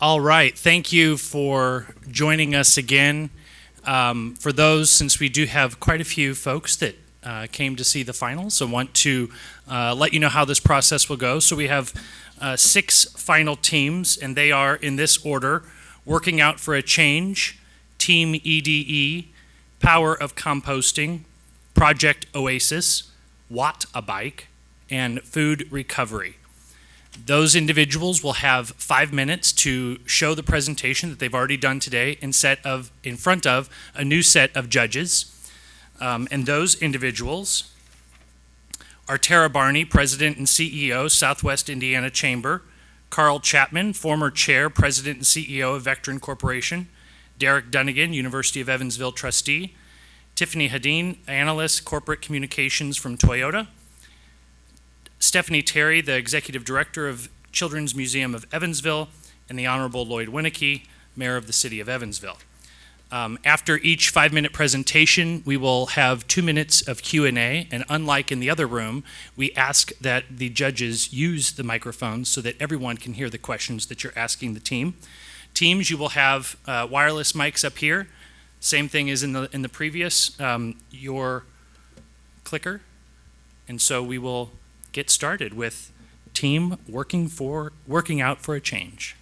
All right, thank you for joining us again. For those, since we do have quite a few folks that came to see the finals, I want to let you know how this process will go. So we have 6 final teams, and they are in this order: Working Out for a Change, Team EDE, Power of Composting, Project Oasis, Watt a Bike, and Food Recovery. Those individuals will have 5 minutes to show the presentation that they've already done today in front of a new set of judges. And those individuals are Tara Barney, President and CEO, Southwest Indiana Chamber; Carl Chapman, former Chair, President and CEO of Vectren Corporation; Derek Dunnigan, University of Evansville Trustee; Tiffany Hadeen, Analyst, Corporate Communications from Toyota; Stephanie Terry, the Executive Director of Children's Museum of Evansville; and the Honorable Lloyd Winnicky, Mayor of the City of Evansville. After each 5-minute presentation, we will have 2 minutes of Q&A, and unlike in the other room, we ask that the judges use the microphones so that everyone can hear the questions that you're asking the team. Teams, you will have wireless mics up here. Same thing as in the previous, your clicker. And so we will get started with Team Working Out for a Change.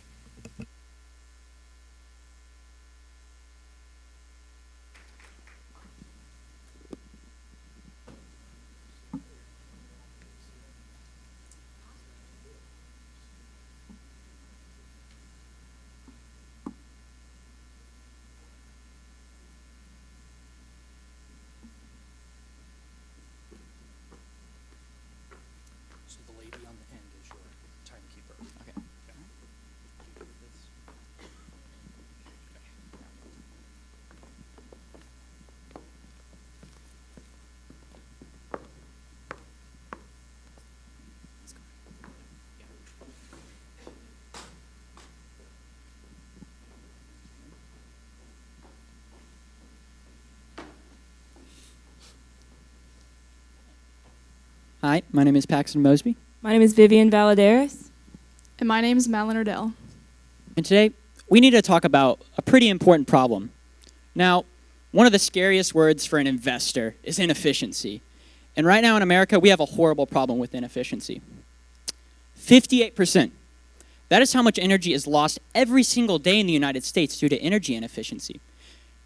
Hi, my name is Paxton Mosby. My name is Vivian Valadares. And my name is Madeline Ardell. And today, we need to talk about a pretty important problem. Now, one of the scariest words for an investor is inefficiency. And right now in America, we have a horrible problem with inefficiency. 58%. That is how much energy is lost every single day in the United States due to energy inefficiency.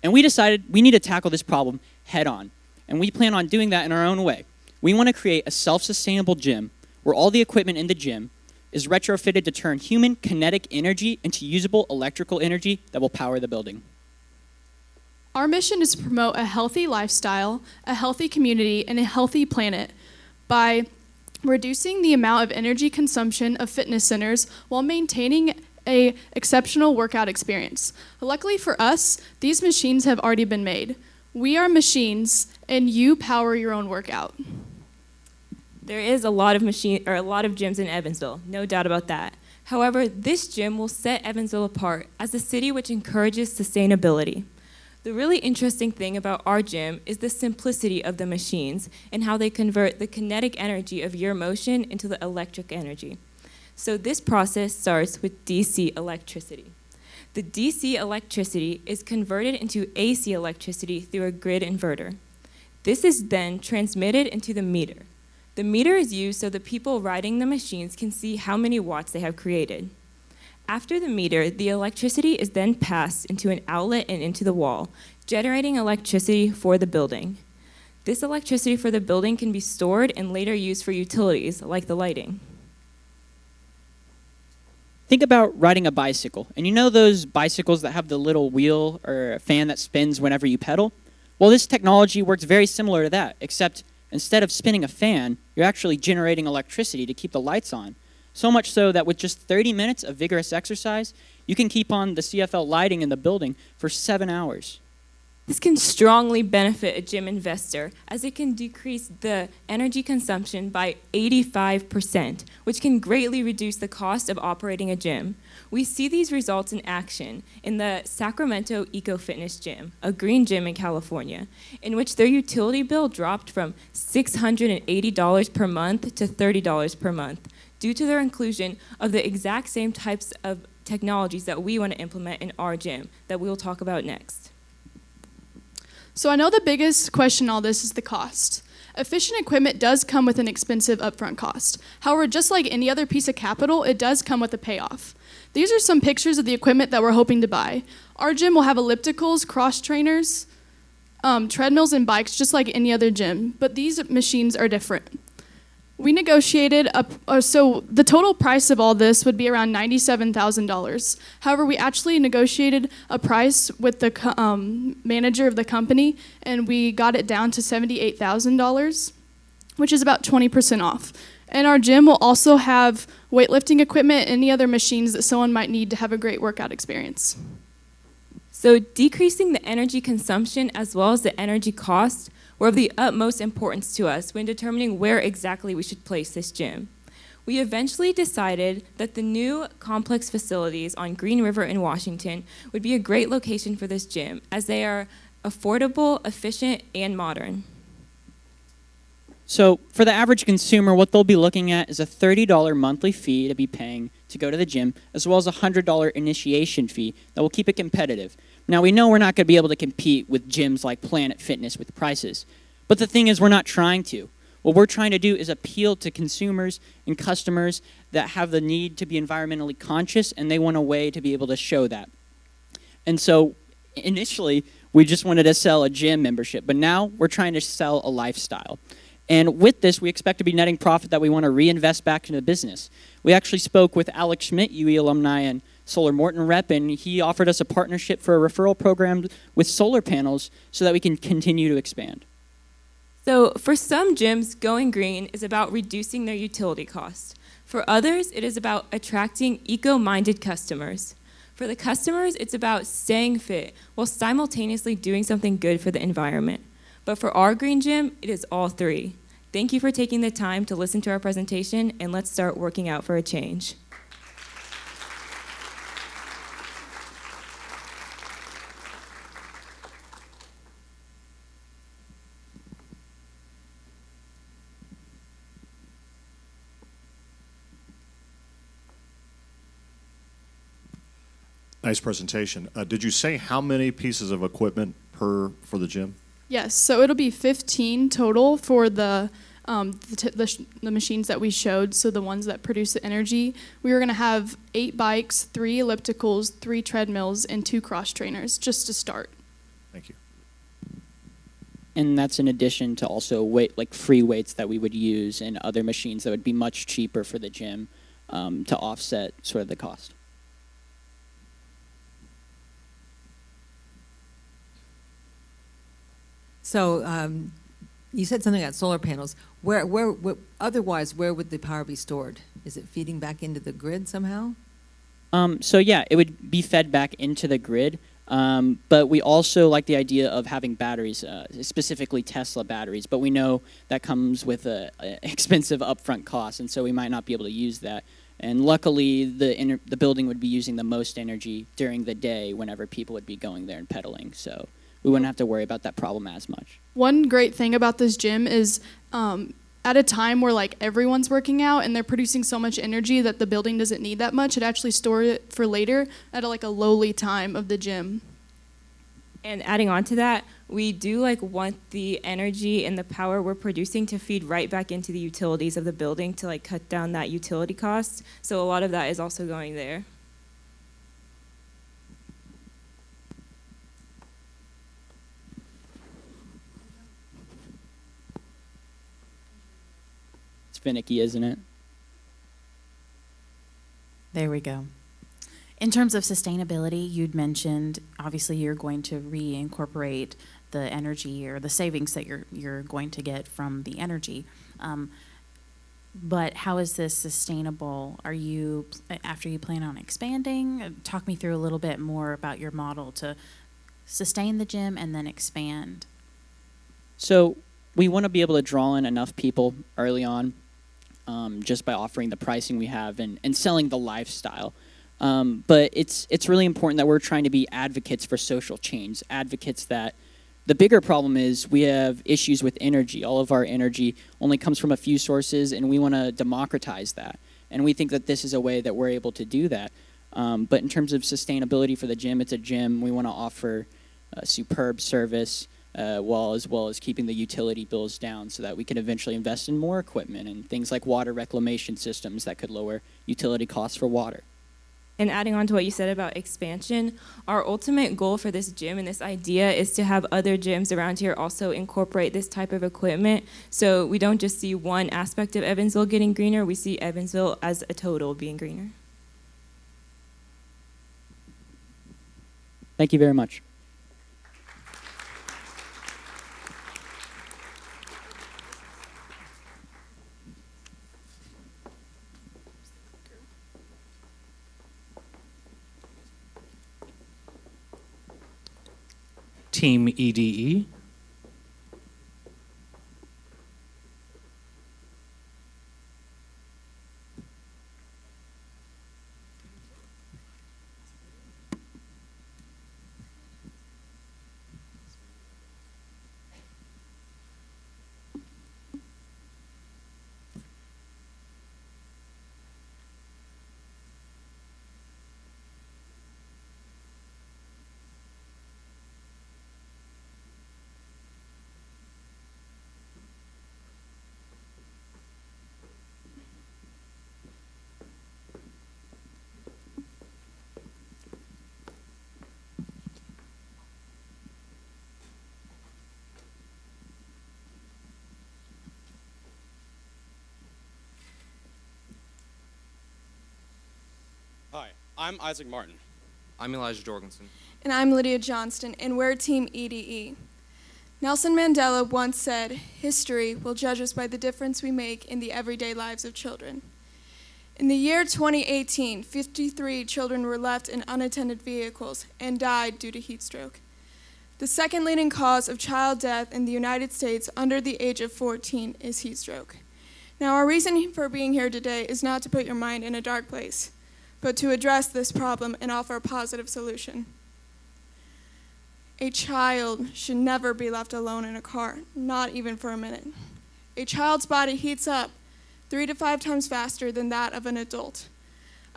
And we decided we need to tackle this problem head on. And we plan on doing that in our own way. We want to create a self-sustainable gym where all the equipment in the gym is retrofitted to turn human kinetic energy into usable electrical energy that will power the building. Our mission is to promote a healthy lifestyle, a healthy community, and a healthy planet by reducing the amount of energy consumption of fitness centers while maintaining an exceptional workout experience. Luckily for us, these machines have already been made. We are machines, and you power your own workout. There is a lot of gyms in Evansville, no doubt about that. However, this gym will set Evansville apart as a city which encourages sustainability. The really interesting thing about our gym is the simplicity of the machines and how they convert the kinetic energy of your motion into the electric energy. So this process starts with DC electricity. The DC electricity is converted into AC electricity through a grid inverter. This is then transmitted into the meter. The meter is used so the people riding the machines can see how many watts they have created. After the meter, the electricity is then passed into an outlet and into the wall, generating electricity for the building. This electricity for the building can be stored and later used for utilities, like the lighting. Think about riding a bicycle. And you know those bicycles that have the little wheel or a fan that spins whenever you pedal? Well, this technology works very similar to that, except instead of spinning a fan, you're actually generating electricity to keep the lights on. So much so that with just 30 minutes of vigorous exercise, you can keep on the CFL lighting in the building for 7 hours. This can strongly benefit a gym investor as it can decrease the energy consumption by 85%, which can greatly reduce the cost of operating a gym. We see these results in action in the Sacramento Eco Fitness Gym, a green gym in California, in which their utility bill dropped from $680 per month to $30 per month due to their inclusion of the exact same types of technologies that we want to implement in our gym that we'll talk about next. So I know the biggest question in all this is the cost. Efficient equipment does come with an expensive upfront cost. However, just like any other piece of capital, it does come with a payoff. These are some pictures of the equipment that we're hoping to buy. Our gym will have ellipticals, cross trainers, treadmills, and bikes just like any other gym, but these machines are different. We negotiated, so the total price of all this would be around $97,000. However, we actually negotiated a price with the manager of the company, and we got it down to $78,000, which is about 20% off. And our gym will also have weightlifting equipment and any other machines that someone might need to have a great workout experience. So decreasing the energy consumption as well as the energy cost were of the utmost importance to us when determining where exactly we should place this gym. We eventually decided that the new complex facilities on Green River in Washington would be a great location for this gym, as they are affordable, efficient, and modern. So for the average consumer, what they'll be looking at is a $30 monthly fee to be paying to go to the gym, as well as a $100 initiation fee that will keep it competitive. Now, we know we're not going to be able to compete with gyms like Planet Fitness with prices, but the thing is we're not trying to. What we're trying to do is appeal to consumers and customers that have the need to be environmentally conscious, and they want a way to be able to show that. And so initially, we just wanted to sell a gym membership, but now we're trying to sell a lifestyle. And with this, we expect to be netting profit that we want to reinvest back into the business. We actually spoke with Alex Schmidt, UE alumni and Solar Morton rep, and he offered us a partnership for a referral program with solar panels so that we can continue to expand. So for some gyms, going green is about reducing their utility costs. For others, it is about attracting eco-minded customers. For the customers, it's about staying fit while simultaneously doing something good for the environment. But for our green gym, it is all three. Thank you for taking the time to listen to our presentation, and let's start working out for a change. Nice presentation. Did you say how many pieces of equipment for the gym? Yes, so it'll be 15 total for the the machines that we showed, so the ones that produce the energy, we were going to have 8 bikes, 3 ellipticals, 3 treadmills, and 2 cross trainers, just to start. Thank you. And that's in addition to also free weights that we would use and other machines that would be much cheaper for the gym to offset sort of the cost. So you said something about solar panels. Otherwise, where would the power be stored? Is it feeding back into the grid somehow? So yeah, it would be fed back into the grid. But we also like the idea of having batteries, specifically Tesla batteries. But we know that comes with an expensive upfront cost, and so we might not be able to use that. And luckily, the building would be using the most energy during the day whenever people would be going there and pedaling. So we wouldn't have to worry about that problem as much. One great thing about this gym is at a time where like everyone's working out and they're producing so much energy that the building doesn't need that much, it actually stores it for later at a lowly time of the gym. And adding on to that, we do want the energy and the power we're producing to feed right back into the utilities of the building to cut down that utility cost. So a lot of that is also going there. It's finicky, isn't it? There we go. In terms of sustainability, you'd mentioned obviously you're going to reincorporate the energy or the savings that you're going to get from the energy. But how is this sustainable? Are you, after you plan on expanding, talk me through a little bit more about your model to sustain the gym and then expand. So we want to be able to draw in enough people early on just by offering the pricing we have and selling the lifestyle. But it's really important that we're trying to be advocates for social change, advocates that the bigger problem is we have issues with energy. All of our energy only comes from a few sources, and we want to democratize that. And we think that this is a way that we're able to do that. But in terms of sustainability for the gym, it's a gym. We want to offer a superb service as well as keeping the utility bills down so that we can eventually invest in more equipment and things like water reclamation systems that could lower utility costs for water. And adding on to what you said about expansion, our ultimate goal for this gym and this idea is to have other gyms around here also incorporate this type of equipment. So we don't just see one aspect of Evansville getting greener, we see Evansville as a total being greener. Thank you very much. Team EDE. Hi, I'm Isaac Martin. I'm Elijah Jorgensen. And I'm Lydia Johnston, and we're Team EDE. Nelson Mandela once said, "History will judge us by the difference we make in the everyday lives of children." In the year 2018, 53 children were left in unattended vehicles and died due to heat stroke. The second leading cause of child death in the United States under the age of 14 is heat stroke. Now, our reason for being here today is not to put your mind in a dark place, but to address this problem and offer a positive solution. A child should never be left alone in a car, not even for a minute. A child's body heats up 3 to 5 times faster than that of an adult.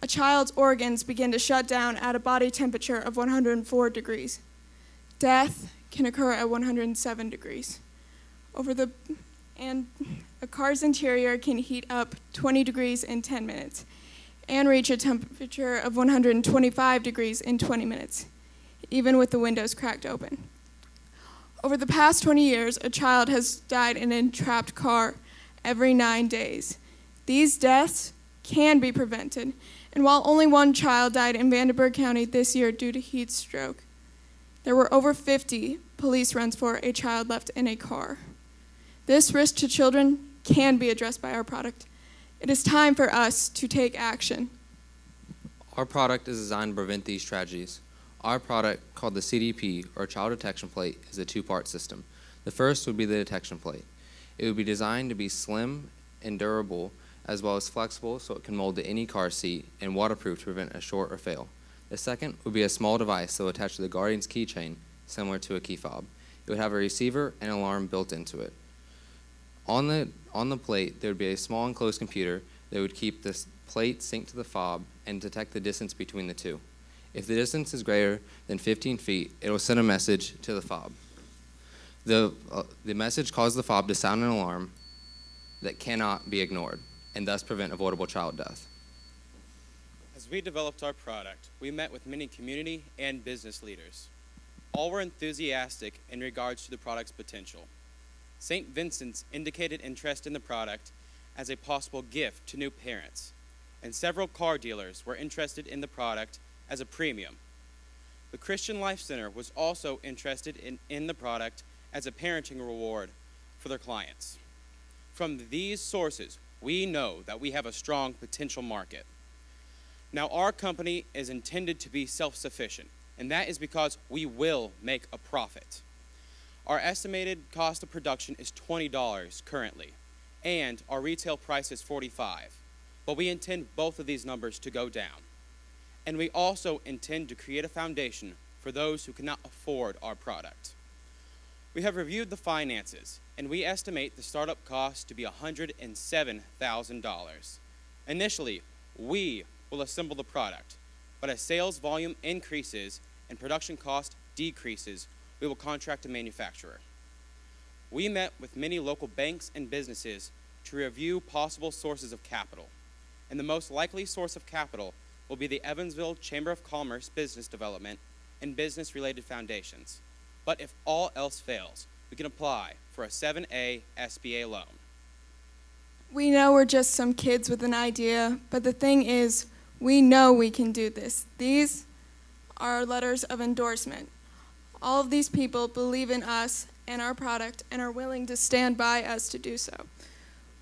A child's organs begin to shut down at a body temperature of 104 degrees. Death can occur at 107 degrees. Over the and a car's interior can heat up 20 degrees in 10 minutes and reach a temperature of 125 degrees in 20 minutes, even with the windows cracked open. Over the past 20 years, a child has died in an entrapped car every 9 days. These deaths can be prevented, and while only one child died in Vandenberg County this year due to heat stroke, there were over 50 police runs for a child left in a car. This risk to children can be addressed by our product. It is time for us to take action. Our product is designed to prevent these tragedies. Our product, called the CDP, or Child Detection Plate, is a two-part system. The first would be the detection plate. It would be designed to be slim and durable, as well as flexible so it can mold to any car seat, and waterproof to prevent a short or fail. The second would be a small device that will attach to the guardian's keychain, similar to a key fob. It would have a receiver and alarm built into it. On the plate, there would be a small enclosed computer that would keep this plate synced to the fob and detect the distance between the two. If the distance is greater than 15 feet, it will send a message to the fob. The message causes the fob to sound an alarm that cannot be ignored, and thus prevent avoidable child death. As we developed our product, we met with many community and business leaders. All were enthusiastic in regards to the product's potential. St. Vincent's indicated interest in the product as a possible gift to new parents, and several car dealers were interested in the product as a premium. The Christian Life Center was also interested in the product as a parenting reward for their clients. From these sources, we know that we have a strong potential market. Now, our company is intended to be self-sufficient, and that is because we will make a profit. Our estimated cost of production is $20 currently, and our retail price is $45, but we intend both of these numbers to go down. And we also intend to create a foundation for those who cannot afford our product. We have reviewed the finances, and we estimate the startup cost to be $107,000. Initially, we will assemble the product, but as sales volume increases and production cost decreases, we will contract a manufacturer. We met with many local banks and businesses to review possible sources of capital, and the most likely source of capital will be the Evansville Chamber of Commerce Business Development and business-related foundations. But if all else fails, we can apply for a 7A SBA loan. We know we're just some kids with an idea, but the thing is, we know we can do this. These are our letters of endorsement. All of these people believe in us and our product and are willing to stand by us to do so.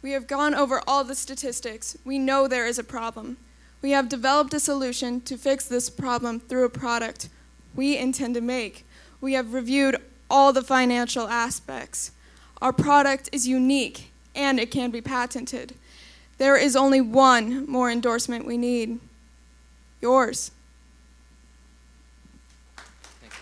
We have gone over all the statistics. We know there is a problem. We have developed a solution to fix this problem through a product we intend to make. We have reviewed all the financial aspects. Our product is unique and it can be patented. There is only one more endorsement we need. Yours. Thank you.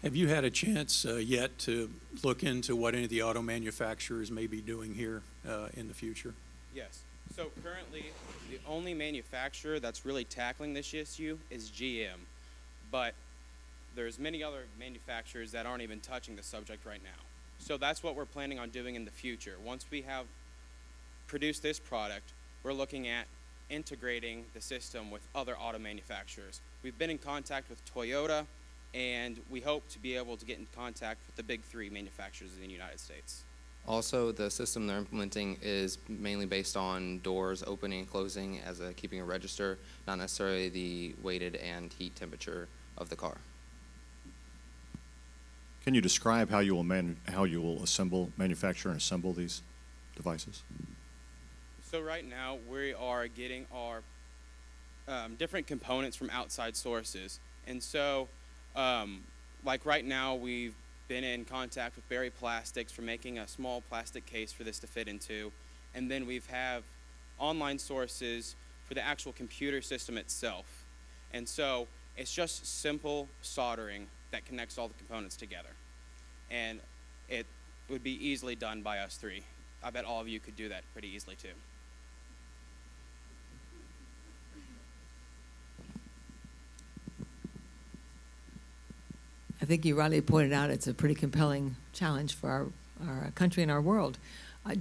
Have you had a chance yet to look into what any of the auto manufacturers may be doing here in the future? Yes. So currently, the only manufacturer that's really tackling this issue is GM, but there's many other manufacturers that aren't even touching the subject right now. So that's what we're planning on doing in the future. Once we have produced this product, we're looking at integrating the system with other auto manufacturers. We've been in contact with Toyota, and we hope to be able to get in contact with the big three manufacturers in the United States. Also, the system they're implementing is mainly based on doors opening and closing as keeping a register, not necessarily the weighted and heat temperature of the car. Can you describe how you will manufacture and assemble these devices? So right now, we are getting our different components from outside sources. And so, like right now, we've been in contact with Berry Plastics for making a small plastic case for this to fit into. And then we've have online sources for the actual computer system itself. And so it's just simple soldering that connects all the components together. And it would be easily done by us three. I bet all of you could do that pretty easily too. think you rightly pointed out it's a pretty compelling challenge for our country and our world.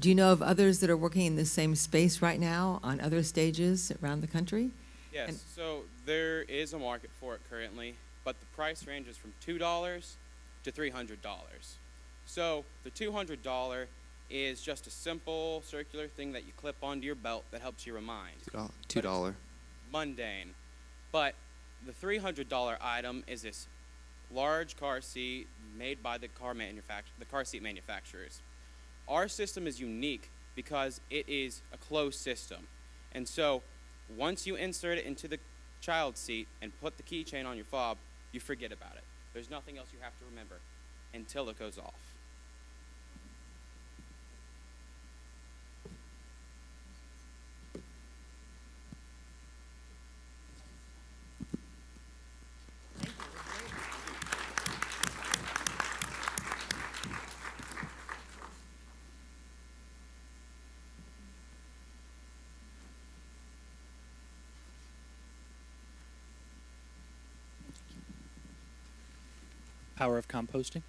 Do you know of others that are working in the same space right now on other stages around the country? Yes, And- so there is a market for it currently, but the price ranges from $2 to $300. So the $200 is just a simple circular thing that you clip onto your belt that helps you remind. $2. Mundane. But the $300 item is this large car seat made by the car seat manufacturers. Our system is unique because it is a closed system. And so once you insert it into the child seat and put the keychain on your fob, you forget about it. There's nothing else you have to remember until it goes off. Power of composting.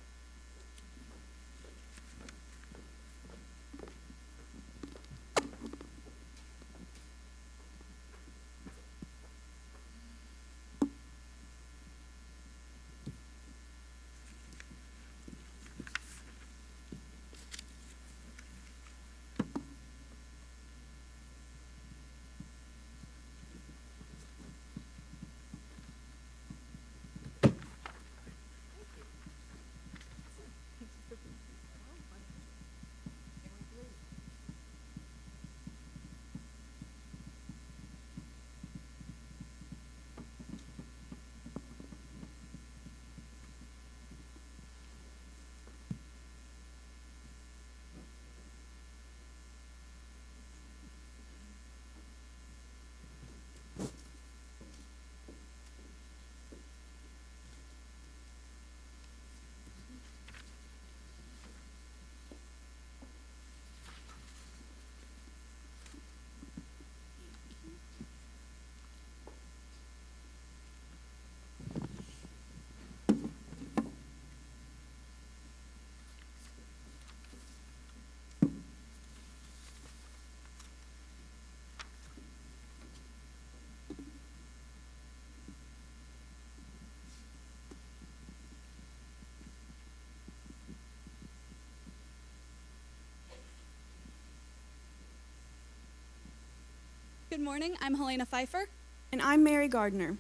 Good morning, I'm Helena Pfeiffer. And I'm Mary Gardner.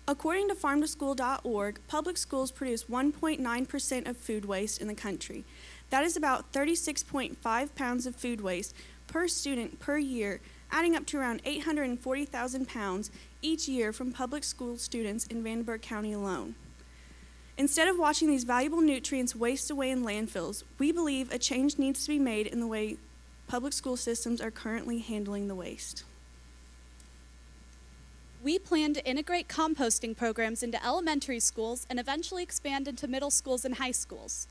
According to farmtoschool.org, public schools produce 1.9% of food waste in the country. That is about 36.5 pounds of food waste per student per year, adding up to around 840,000 pounds each year from public school students in Vanderburgh County alone. Instead of watching these valuable nutrients waste away in landfills, we believe a change needs to be made in the way public school systems are currently handling the waste. We plan to integrate composting programs into elementary schools and eventually expand into middle schools and high schools.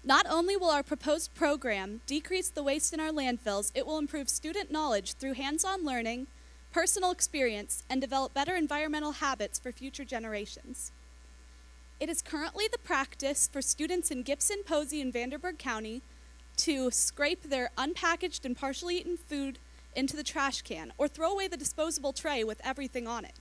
Not only will our proposed program decrease the waste in our landfills, it will improve student knowledge through hands-on learning, personal experience, and develop better environmental habits for future generations. It is currently the practice for students in Gibson, Posey, and Vanderburgh County to scrape their unpackaged and partially eaten food into the trash can or throw away the disposable tray with everything on it.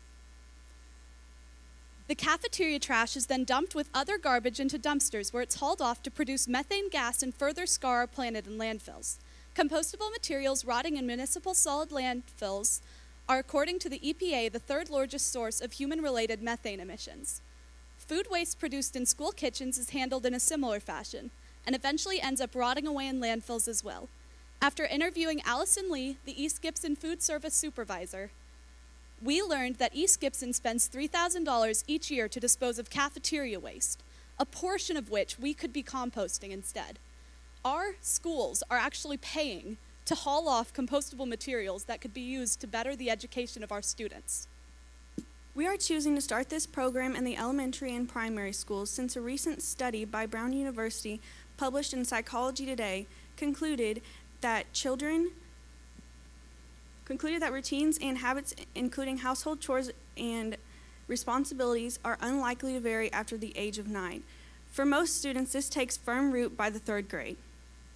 The cafeteria trash is then dumped with other garbage into dumpsters where it's hauled off to produce methane gas and further scar our planet in landfills. Compostable materials rotting in municipal solid landfills are, according to the EPA, the third largest source of human-related methane emissions. Food waste produced in school kitchens is handled in a similar fashion and eventually ends up rotting away in landfills as well. After interviewing Allison Lee, the East Gibson food service supervisor, we learned that East Gibson spends $3,000 each year to dispose of cafeteria waste, a portion of which we could be composting instead. Our schools are actually paying to haul off compostable materials that could be used to better the education of our students. We are choosing to start this program in the elementary and primary schools since a recent study by Brown University published in Psychology Today concluded that routines and habits, including household chores and responsibilities, are unlikely to vary after the age of 9. For most students, this takes firm root by the 3rd grade.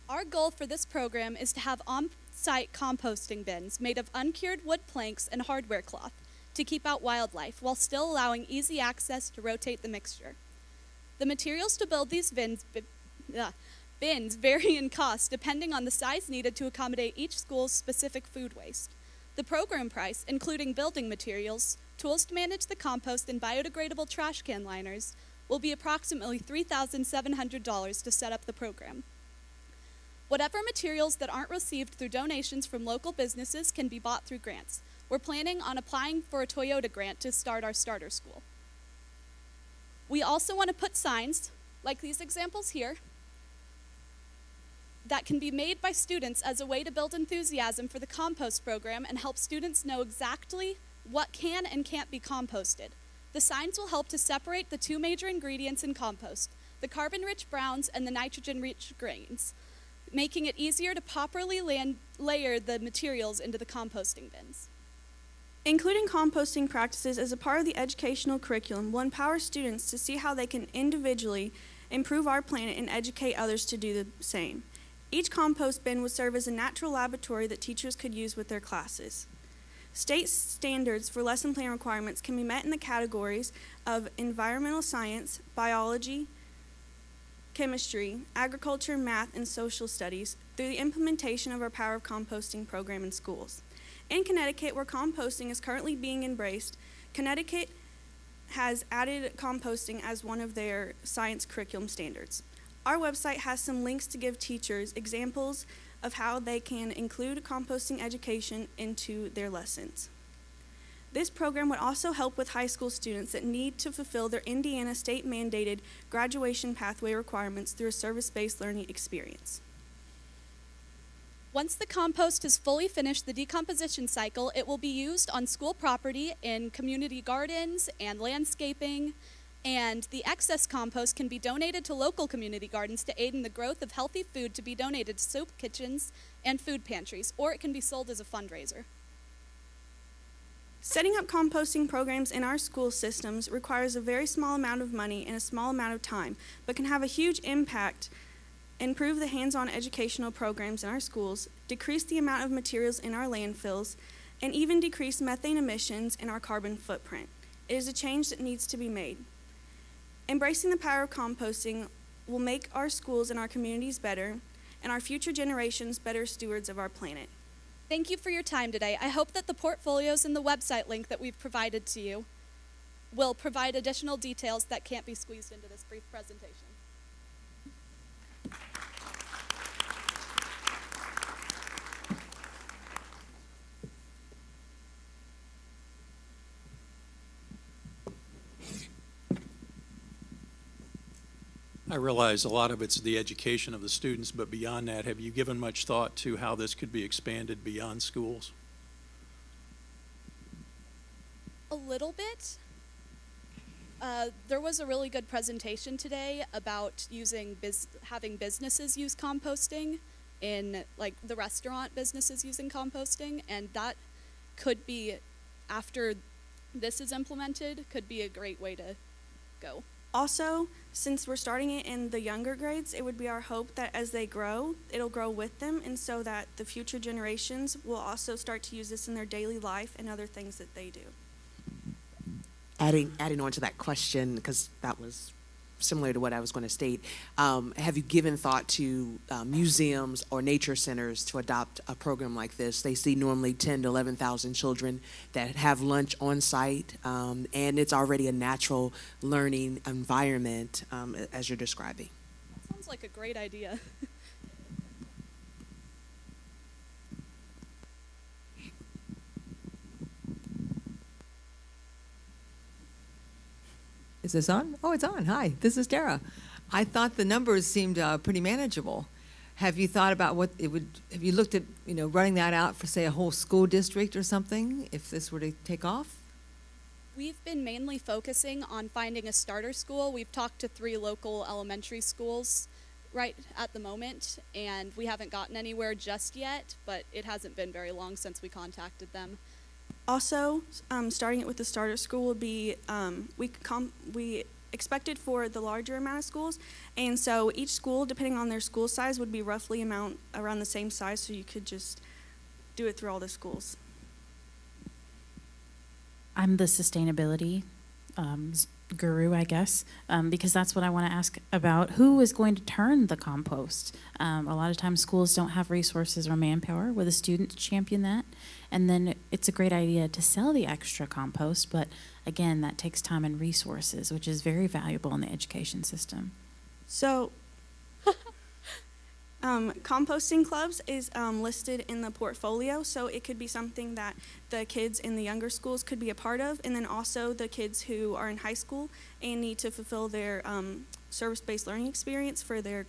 Our goal for this program is to have on-site composting bins made of uncured wood planks and hardware cloth to keep out wildlife while still allowing easy access to rotate the mixture. The materials to build these bins vary in cost depending on the size needed to accommodate each school's specific food waste. The program price, including building materials, tools to manage the compost, and biodegradable trash can liners, will be approximately $3,700 to set up the program. Whatever materials that aren't received through donations from local businesses can be bought through grants. We're planning on applying for a Toyota grant to start our starter school. We also want to put signs, like these examples here, that can be made by students as a way to build enthusiasm for the compost program and help students know exactly what can and can't be composted. The signs will help to separate the 2 major ingredients in compost, the carbon-rich browns and the nitrogen-rich grains, making it easier to properly layer the materials into the composting bins. Including composting practices as a part of the educational curriculum will empower students to see how they can individually improve our planet and educate others to do the same. Each compost bin would serve as a natural laboratory that teachers could use with their classes. State standards for lesson plan requirements can be met in the categories of environmental science, biology, chemistry, agriculture, math, and social studies through the implementation of our Power of Composting program in schools. In Connecticut, where composting is currently being embraced, Connecticut has added composting as one of their science curriculum standards. Our website has some links to give teachers examples of how they can include composting education into their lessons. This program would also help with high school students that need to fulfill their Indiana state-mandated graduation pathway requirements through a service-based learning experience. Once the compost is fully finished the decomposition cycle, it will be used on school property in community gardens and landscaping, and the excess compost can be donated to local community gardens to aid in the growth of healthy food to be donated to soup kitchens and food pantries, or it can be sold as a fundraiser. Setting up composting programs in our school systems requires a very small amount of money and a small amount of time, but can have a huge impact, improve the hands-on educational programs in our schools, decrease the amount of materials in our landfills, and even decrease methane emissions and our carbon footprint. It is a change that needs to be made. Embracing the power of composting will make our schools and our communities better, and our future generations better stewards of our planet. Thank you for your time today. I hope that the portfolios and the website link that we've provided to you will provide additional details that can't be squeezed into this brief presentation. I realize a lot of it's the education of the students, but beyond that, have you given much thought to how this could be expanded beyond schools? A little bit. There was a really good presentation today about having businesses use composting in, like, the restaurant businesses using composting, and that could be, after this is implemented, could be a great way to go. Also, since we're starting it in the younger grades, it would be our hope that as they grow, it'll grow with them, and so that the future generations will also start to use this in their daily life and other things that they do. Adding on to that question, because that was similar to what I was going to state, have you given thought to museums or nature centers to adopt a program like this? They see normally 10 to 11,000 children that have lunch on site, and it's already a natural learning environment as you're describing. That sounds like a great idea. Is this on? Oh, it's on. Hi, this is Tara. I thought the numbers seemed pretty manageable. Have you thought about what it would, have you looked at, running that out for, say, a whole school district or something, if this were to take off? We've been mainly focusing on finding a starter school. We've talked to 3 local elementary schools right at the moment, and we haven't gotten anywhere just yet, but it hasn't been very long since we contacted them. Also, starting it with the starter school would be, we expected for the larger amount of schools, and so each school, depending on their school size, would be roughly around the same size, so you could just do it through all the schools. I'm the sustainability guru, I guess, because that's what I want to ask about. Who is going to turn the compost? A lot of times schools don't have resources or manpower where the students champion that. And then it's a great idea to sell the extra compost, but again, that takes time and resources, which is very valuable in the education system. So, composting clubs is listed in the portfolio, so it could be something that the kids in the younger schools could be a part of, and then also the kids who are in high school and need to fulfill their service-based learning experience for their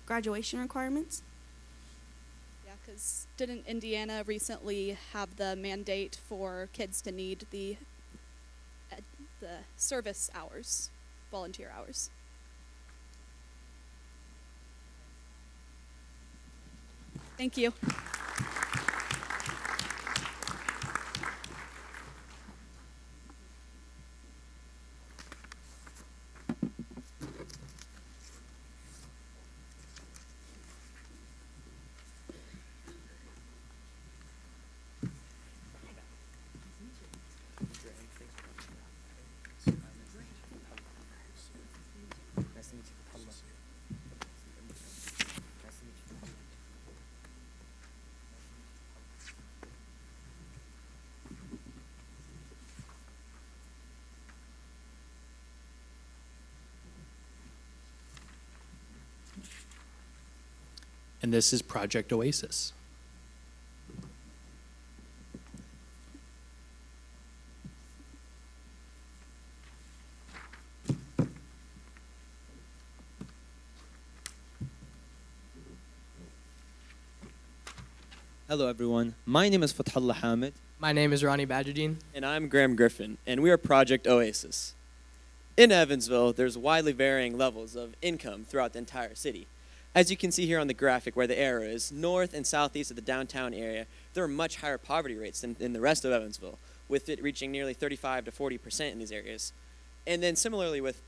graduation requirements. Yeah, because didn't Indiana recently have the mandate for kids to need the service hours, volunteer hours? Thank you. And this is Project Oasis. Hello everyone, my name is Fathallah Hamid. My name is Ronnie Badruddin. And I'm Graham Griffin, and we are Project Oasis. In Evansville, there's widely varying levels of income throughout the entire city. As you can see here on the graphic where the arrow is, north and southeast of the downtown area, there are much higher poverty rates than in the rest of Evansville, with it reaching nearly 35 to 40% in these areas. And then similarly with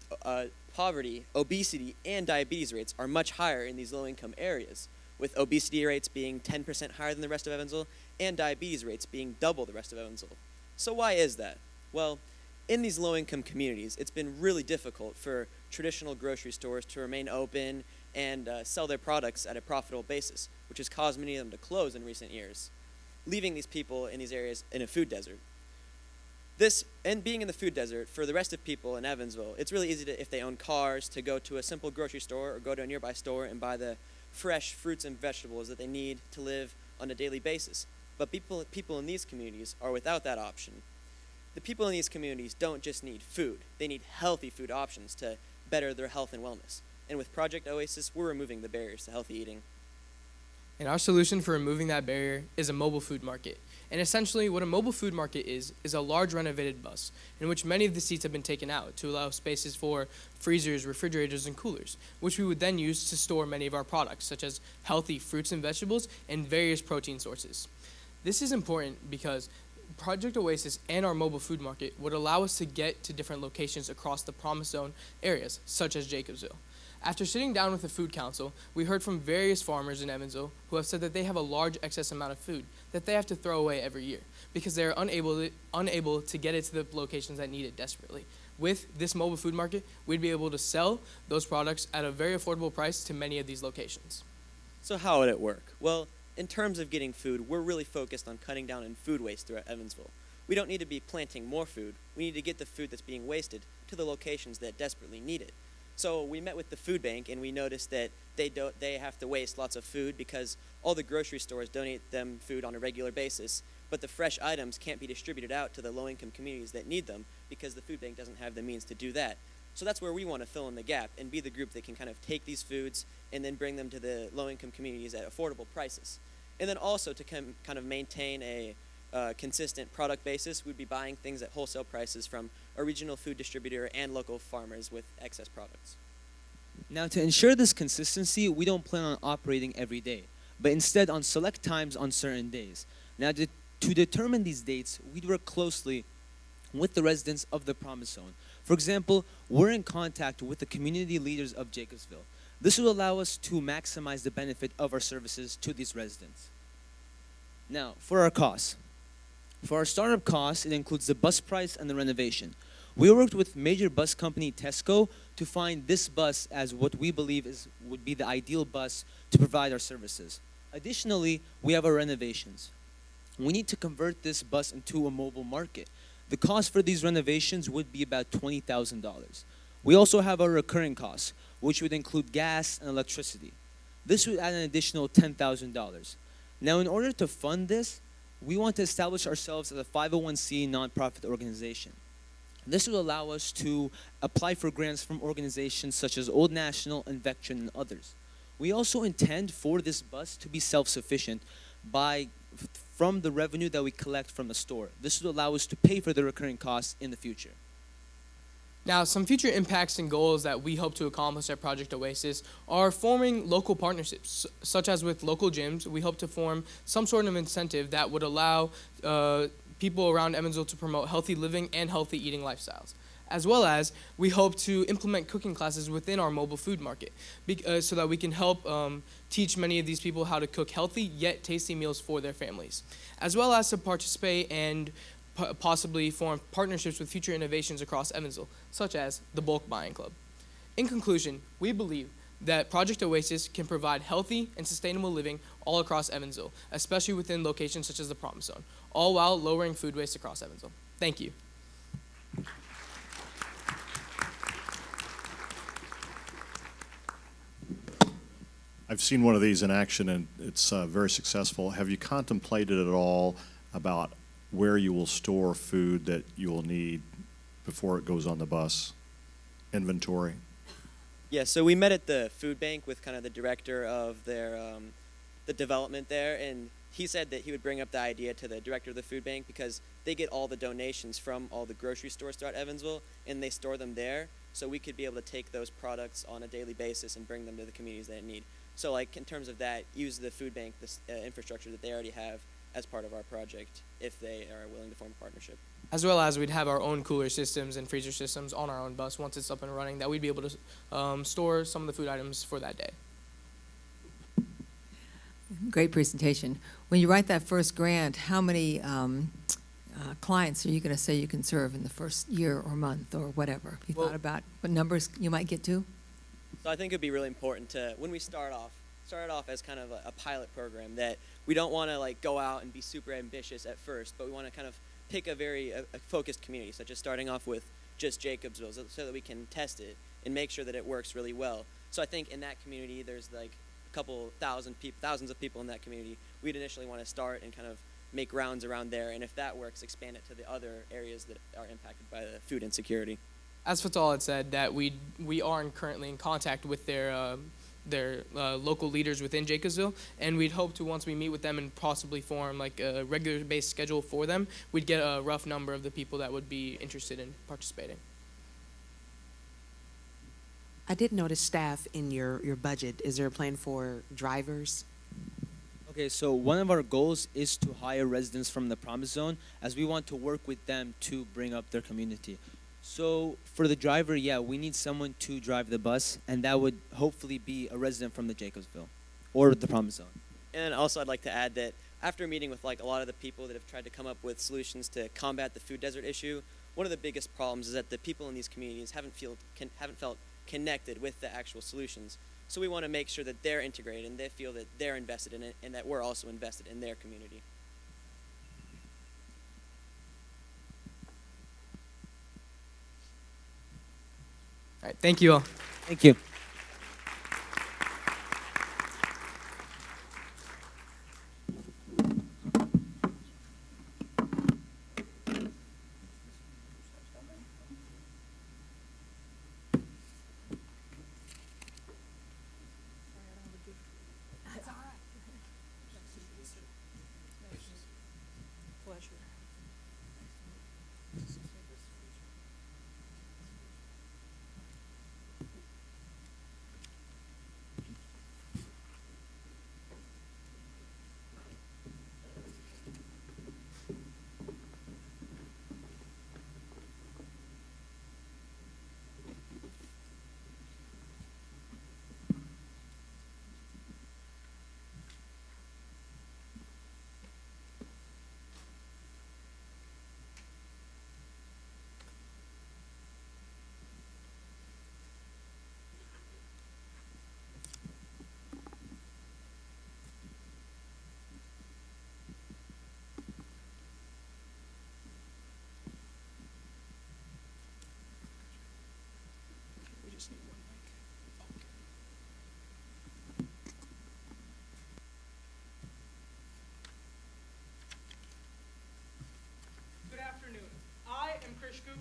poverty, obesity, and diabetes rates are much higher in these low-income areas, with obesity rates being 10% higher than the rest of Evansville, and diabetes rates being double the rest of Evansville. So why is that? Well, in these low-income communities, it's been really difficult for traditional grocery stores to remain open and sell their products at a profitable basis, which has caused many of them to close in recent years, leaving these people in these areas in a food desert. And being in the food desert, for the rest of people in Evansville, it's really easy to, if they own cars, to go to a simple grocery store or go to a nearby store and buy the fresh fruits and vegetables that they need to live on a daily basis. But people in these communities are without that option. The people in these communities don't just need food, they need healthy food options to better their health and wellness. And with Project Oasis, we're removing the barriers to healthy eating. And our solution for removing that barrier is a mobile food market. And essentially what a mobile food market is a large renovated bus in which many of the seats have been taken out to allow spaces for freezers, refrigerators, and coolers, which we would then use to store many of our products, such as healthy fruits and vegetables and various protein sources. This is important because Project Oasis and our mobile food market would allow us to get to different locations across the Promise Zone areas, such as Jacobsville. After sitting down with the Food Council, we heard from various farmers in Evansville who have said that they have a large excess amount of food that they have to throw away every year because they are unable to get it to the locations that need it desperately. With this mobile food market, we'd be able to sell those products at a very affordable price to many of these locations. So how would it work? Well, in terms of getting food, we're really focused on cutting down on food waste throughout Evansville. We don't need to be planting more food. We need to get the food that's being wasted to the locations that desperately need it. So we met with the food bank and we noticed that they have to waste lots of food because all the grocery stores donate them food on a regular basis, but the fresh items can't be distributed out to the low-income communities that need them because the food bank doesn't have the means to do that. So that's where we want to fill in the gap and be the group that can kind of take these foods and then bring them to the low-income communities at affordable prices. And then also to kind of maintain a consistent product basis, we'd be buying things at wholesale prices from a regional food distributor and local farmers with excess products. Now, to ensure this consistency, we don't plan on operating every day, but instead on select times on certain days. Now, to determine these dates, we'd work closely with the residents of the Promise Zone. For example, we're in contact with the community leaders of Jacobsville. This will allow us to maximize the benefit of our services to these residents. Now, for our costs. For our startup costs, it includes the bus price and the renovation. We worked with major bus company Tesco to find this bus as what we believe would be the ideal bus to provide our services. Additionally, we have our renovations. We need to convert this bus into a mobile market. The cost for these renovations would be about $20,000. We also have our recurring costs, which would include gas and electricity. This would add an additional $10,000. Now, in order to fund this, we want to establish ourselves as a 501c nonprofit organization. This will allow us to apply for grants from organizations such as Old National and Vectron and others. We also intend for this bus to be self-sufficient from the revenue that we collect from the store. This will allow us to pay for the recurring costs in the future. Now, some future impacts and goals that we hope to accomplish at Project Oasis are forming local partnerships, such as with local gyms. We hope to form some sort of incentive that would allow people around Evansville to promote healthy living and healthy eating lifestyles. As well as, we hope to implement cooking classes within our mobile food market so that we can help teach many of these people how to cook healthy yet tasty meals for their families. As well as to participate and possibly form partnerships with future innovations across Evansville, such as the Bulk Buying Club. In conclusion, we believe that Project Oasis can provide healthy and sustainable living all across Evansville, especially within locations such as the Promise Zone, all while lowering food waste across Evansville. Thank you. I've seen one of these in action, and it's very successful. Have you contemplated at all about where you will store food that you will need before it goes on the bus? Inventory? Yeah, so we met at the food bank with kind of the director of their the development there, and he said that he would bring up the idea to the director of the food bank because they get all the donations from all the grocery stores throughout Evansville, and they store them there, so we could be able to take those products on a daily basis and bring them to the communities that need. So like in terms of that, use the food bank, this infrastructure that they already have as part of our project if they are willing to form a partnership. As well as we'd have our own cooler systems and freezer systems on our own bus once it's up and running that we'd be able to store some of the food items for that day. Great presentation. When you write that first grant, how many clients are you going to say you can serve in the first year or month or whatever? Have you thought about what numbers you might get to? So I think it'd be really important to, when we start off as kind of a pilot program that we don't want to like go out and be super ambitious at first, but we want to kind of pick a very focused community, such as starting off with just Jacobsville, so that we can test it and make sure that it works really well. So I think in that community, there's like a couple thousands of people in that community. We'd initially want to start and kind of make rounds around there, and if that works, expand it to the other areas that are impacted by the food insecurity. As Fatal had said, that we are currently in contact with their local leaders within Jacobsville, and we'd hope to, once we meet with them and possibly form like a regular based schedule for them, we'd get a rough number of the people that would be interested in participating. I did notice staff in your budget. Is there a plan for drivers? Okay, so one of our goals is to hire residents from the Promise Zone, as we want to work with them to bring up their community. So for the driver, yeah, we need someone to drive the bus, and that would hopefully be a resident from the Jacobsville or the Promise Zone. And also I'd like to add that after meeting with like a lot of the people that have tried to come up with solutions to combat the food desert issue, one of the biggest problems is that the people in these communities haven't felt connected with the actual solutions. So we want to make sure that they're integrated and they feel that they're invested in it and that we're also invested in their community. All right, thank you all. Thank you.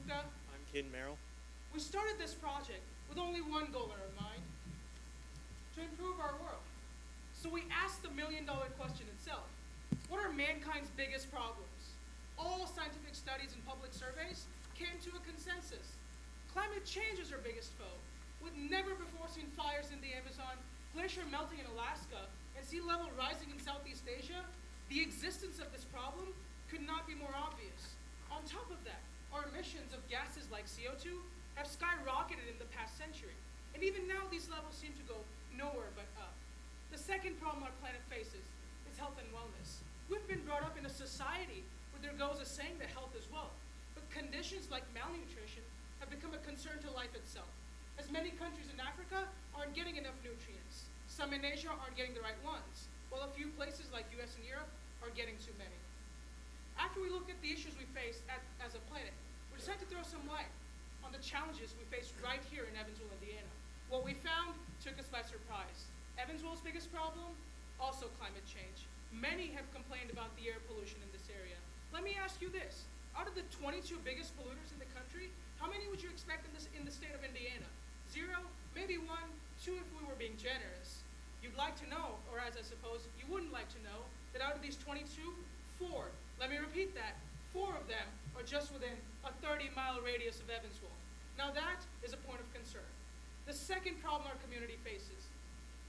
Luca. I'm Caden Merrill. We started this project with only one goal in our mind, to improve our world. So we asked the million-dollar question itself. What are mankind's biggest problems? All scientific studies and public surveys came to a consensus. Climate change is our biggest foe. With never-before-seen fires in the Amazon, glacier melting in Alaska, and sea level rising in Southeast Asia, the existence of this problem could not be more obvious. On top of that, our emissions of gases like CO2 have skyrocketed in the past century, and even now these levels seem to go nowhere but up. The second problem our planet faces is health and wellness. We've been brought up in a society where there goes a saying that health is wealth, but conditions like malnutrition have become a concern to life itself, as many countries in Africa aren't getting enough nutrients. Some in Asia aren't getting the right ones, while a few places like US and Europe are getting too many. After we look at the issues we face as a planet, we decided to throw some light on the challenges we face right here in Evansville, Indiana. What we found took us by surprise. Evansville's biggest problem, also climate change. Many have complained about the air pollution in this area. Let me ask you this. Out of the 22 biggest polluters in the country, how many would you expect in the state of Indiana? 0, maybe 1, 2 if we were being generous. You'd like to know, or as I suppose you wouldn't like to know, that out of these 22, 4, let me repeat that, 4 of them are just within a 30-mile radius of Evansville. Now that is a point of concern. The second problem our community faces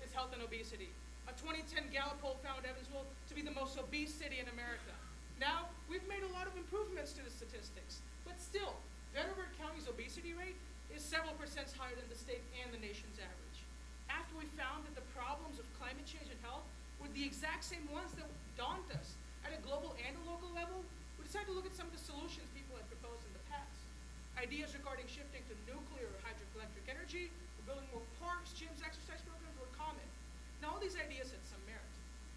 is health and obesity. A 2010 Gallup poll found Evansville to be the most obese city in America. Now, we've made a lot of improvements to the statistics, but still, Vanderbilt County's obesity rate is several percent higher than the state and the nation's average. After we found that the problems of climate change and health were the exact same ones that daunt us at a global and a local level, we decided to look at some of the solutions people had proposed in the past. Ideas regarding shifting to nuclear or hydroelectric energy, or building more parks, gyms, exercise programs were common. Now, all these ideas had some merit,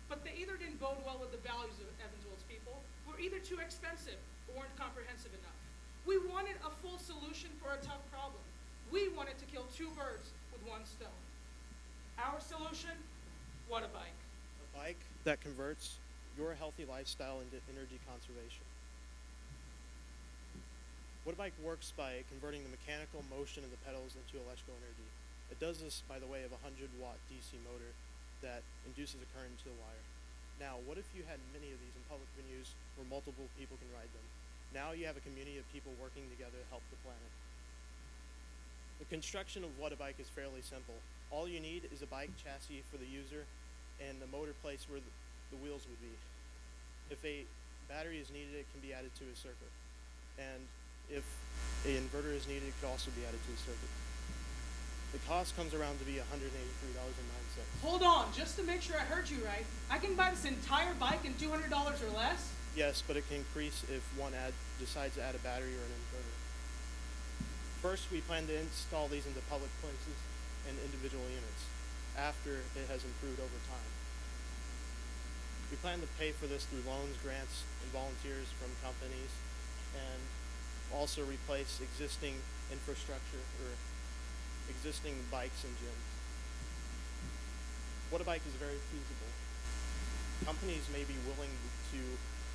but they either didn't bode well with the values of Evansville's people, were either too expensive or weren't comprehensive enough. We wanted a full solution for a tough problem. We wanted to kill 2 birds with 1 stone. Our solution, what a bike. A bike that converts your healthy lifestyle into energy conservation. What a bike works by converting the mechanical motion of the pedals into electrical energy. It does this by the way of a 100-watt DC motor that induces a current to the wire. Now, what if you had many of these in public venues where multiple people can ride them? Now you have a community of people working together to help the planet. The construction of what a bike is fairly simple. All you need is a bike chassis for the user and the motor place where the wheels would be. If a battery is needed, it can be added to a circuit. And if an inverter is needed, it could also be added to a circuit. The cost comes around to be $183.09. Hold on, just to make sure I heard you right, I can buy this entire bike in $200 or less? Yes, but it can increase if one decides to add a battery or an inverter. First, we plan to install these into public places and individual units after it has improved over time. We plan to pay for this through loans, grants, and volunteers from companies, and also replace existing infrastructure or existing bikes and gyms. What a bike is very feasible. Companies may be willing to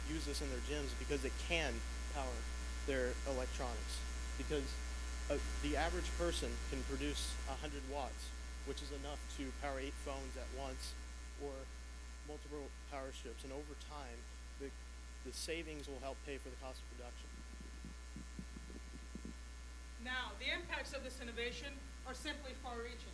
use this in their gyms because it can power their electronics. Because the average person can produce 100 watts, which is enough to power 8 phones at once or multiple power strips. And over time, the savings will help pay for the cost of production. Now, the impacts of this innovation are simply far-reaching.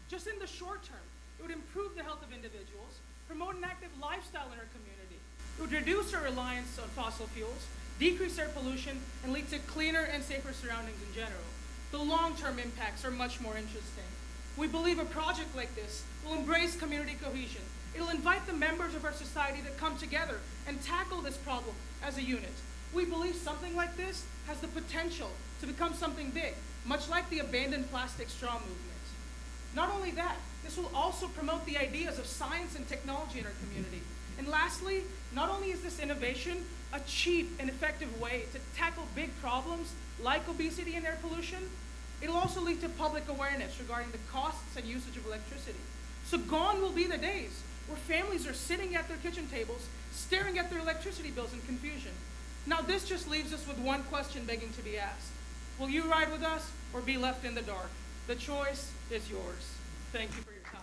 Just in the short term, it would improve the health of individuals, promote an active lifestyle in our community. It would reduce our reliance on fossil fuels, decrease air pollution, and lead to cleaner and safer surroundings in general. The long-term impacts are much more interesting. We believe a project like this will embrace community cohesion. It'll invite the members of our society to come together and tackle this problem as a unit. We believe something like this has the potential to become something big, much like the abandoned plastic straw movement. Not only that, this will also promote the ideas of science and technology in our community. And lastly, not only is this innovation a cheap and effective way to tackle big problems like obesity and air pollution, it'll also lead to public awareness regarding the costs and usage of electricity. So gone will be the days where families are sitting at their kitchen tables, staring at their electricity bills in confusion. Now this just leaves us with one question begging to be asked. Will you ride with us or be left in the dark? The choice is yours. Thank you for your time.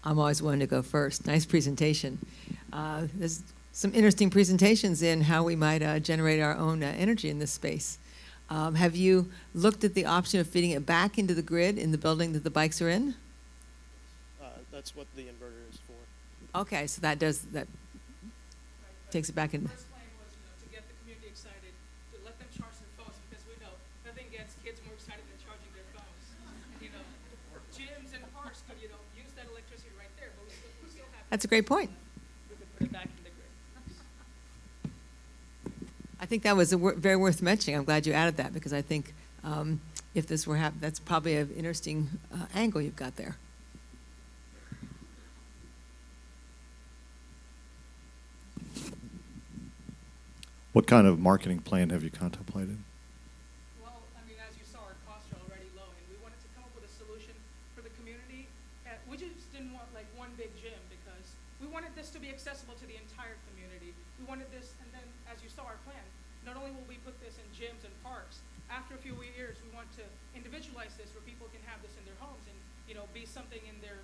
I'm always wanting to go first. Nice presentation. There's some interesting presentations in how we might generate our own energy in this space. Have you looked at the option of feeding it back into the grid in the building that the bikes are in? That's what the inverter is for. Okay, so that takes it back in. The first plan was, to get the community excited, to let them charge their phones, because we know nothing gets kids more excited than charging their phones. Gyms and parks could, use that electricity right there, but we still have. That's a great point. We could put it back in the grid. I think that was very worth mentioning. I'm glad you added that, because I think if this were that's probably an interesting angle you've got there. What kind of marketing plan have you contemplated? Well, as you saw, our costs are already low, and we wanted to come up with a solution for the community. We just didn't want one big gym, because we wanted this to be accessible to the entire community. We wanted this, and then as you saw our plan, not only will we put this in gyms and parks, after a few years we want to individualize this where people can have this in their homes and be something in their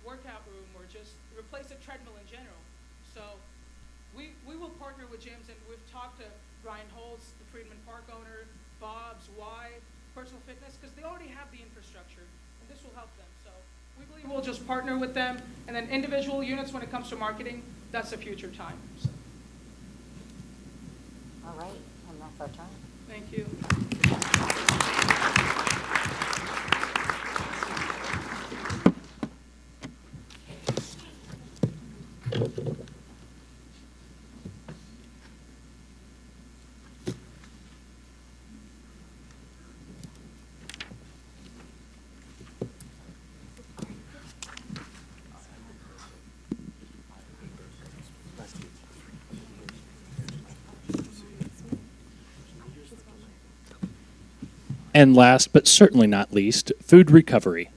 workout room, or just replace a treadmill in general. So we will partner with gyms, and we've talked to Ryan Holtz, the Freedman Park owner, Bob's, Y, Personal Fitness, because they already have the infrastructure, and this will help them. So we believe we'll just partner with them, and then individual units when it comes to marketing, that's a future time. So. All right, and that's our time. Thank you. And last but certainly not least, food recovery.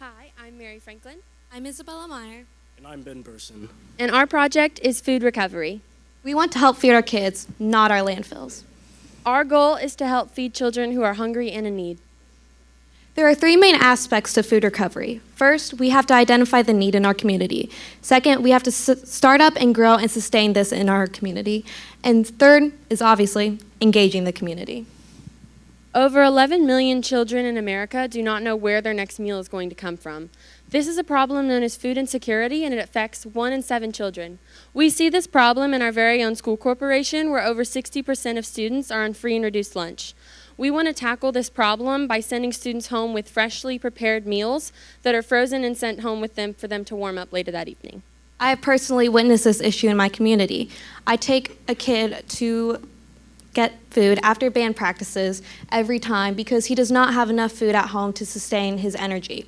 Hi, I'm Mary Franklin. I'm Isabella Meyer. And I'm Ben Burson. And our project is food recovery. We want to help feed our kids, not our landfills. Our goal is to help feed children who are hungry and in need. There are three main aspects to food recovery. First, we have to identify the need in our community. Second, we have to start up and grow and sustain this in our community. And third is obviously engaging the community. Over 11 million children in America do not know where their next meal is going to come from. This is a problem known as food insecurity, and it affects 1 in 7 children. We see this problem in our very own school corporation, where over 60% of students are on free and reduced lunch. We want to tackle this problem by sending students home with freshly prepared meals that are frozen and sent home with them for them to warm up later that evening. I have personally witnessed this issue in my community. I take a kid to get food after band practices every time because he does not have enough food at home to sustain his energy.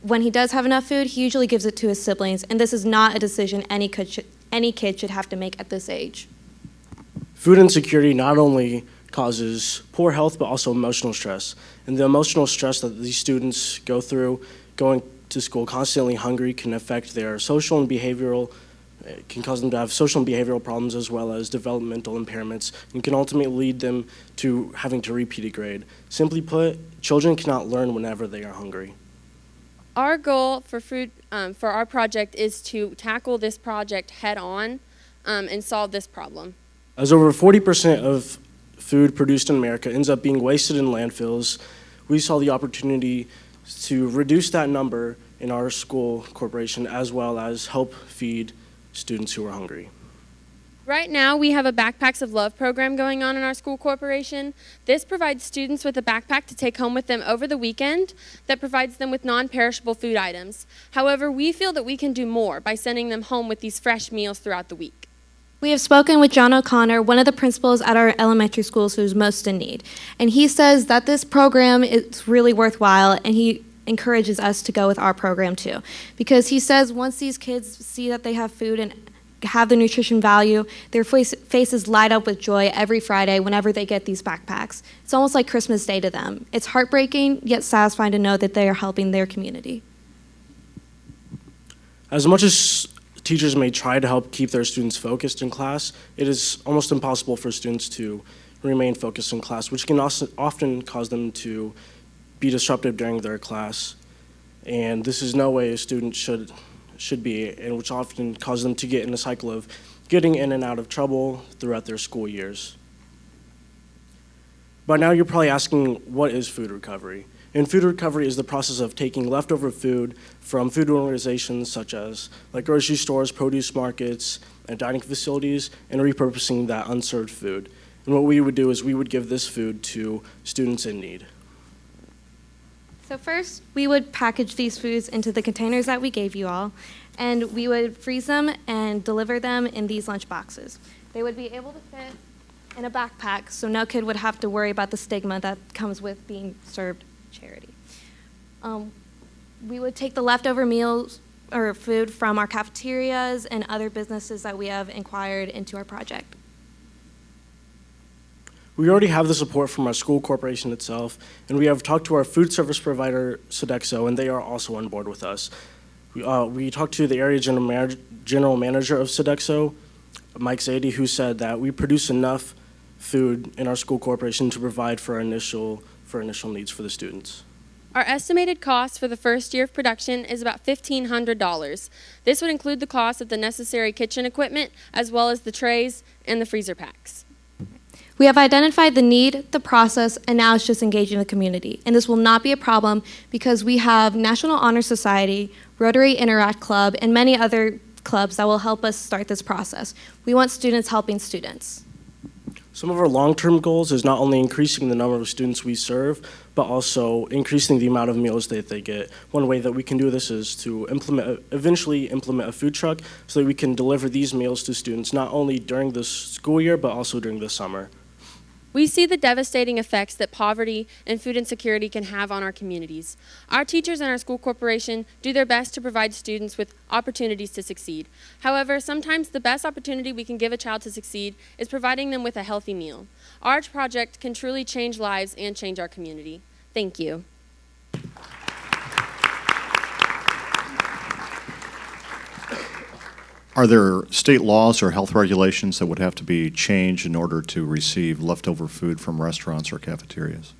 When he does have enough food, he usually gives it to his siblings, and this is not a decision any kid should have to make at this age. Food insecurity not only causes poor health, but also emotional stress. And the emotional stress that these students go through going to school constantly hungry can affect their social and behavioral, it can cause them to have social and behavioral problems as well as developmental impairments, and can ultimately lead them to having to repeat a grade. Simply put, children cannot learn whenever they are hungry. Our goal for for our project is to tackle this project head on and solve this problem. As over 40% of food produced in America ends up being wasted in landfills, we saw the opportunity to reduce that number in our school corporation as well as help feed students who are hungry. Right now, we have a Backpacks of Love program going on in our school corporation. This provides students with a backpack to take home with them over the weekend that provides them with non-perishable food items. However, we feel that we can do more by sending them home with these fresh meals throughout the week. We have spoken with John O'Connor, one of the principals at our elementary schools who's most in need. And he says that this program is really worthwhile, and he encourages us to go with our program too. Because he says once these kids see that they have food and have the nutrition value, their faces light up with joy every Friday whenever they get these backpacks. It's almost like Christmas Day to them. It's heartbreaking, yet satisfying to know that they are helping their community. As much as teachers may try to help keep their students focused in class, it is almost impossible for students to remain focused in class, which can also often cause them to be disruptive during their class. And this is no way a student should be, and which often causes them to get in a cycle of getting in and out of trouble throughout their school years. By now you're probably asking, what is food recovery? And food recovery is the process of taking leftover food from food organizations such as like grocery stores, produce markets, and dining facilities, and repurposing that unserved food. And what we would do is we would give this food to students in need. So first, we would package these foods into the containers that we gave you all, and we would freeze them and deliver them in these lunch boxes. They would be able to fit in a backpack, so no kid would have to worry about the stigma that comes with being served charity. We would take the leftover meals or food from our cafeterias and other businesses that we have inquired into our project. We already have the support from our school corporation itself, and we have talked to our food service provider, Sodexo, and they are also on board with us. We talked to the area general manager of Sodexo, Mike Zadie, who said that we produce enough food in our school corporation to provide for our initial needs for the students. Our estimated cost for the first year of production is about $1,500. This would include the cost of the necessary kitchen equipment, as well as the trays and the freezer packs. We have identified the need, the process, and now it's just engaging the community. And this will not be a problem because we have National Honor Society, Rotary Interact Club, and many other clubs that will help us start this process. We want students helping students. Some of our long-term goals is not only increasing the number of students we serve, but also increasing the amount of meals that they get. One way that we can do this is to eventually implement a food truck so that we can deliver these meals to students not only during the school year, but also during the summer. We see the devastating effects that poverty and food insecurity can have on our communities. Our teachers and our school corporation do their best to provide students with opportunities to succeed. However, sometimes the best opportunity we can give a child to succeed is providing them with a healthy meal. Our project can truly change lives and change our community. Thank you. Are there state laws or health regulations that would have to be changed in order to receive leftover food from restaurants or cafeterias?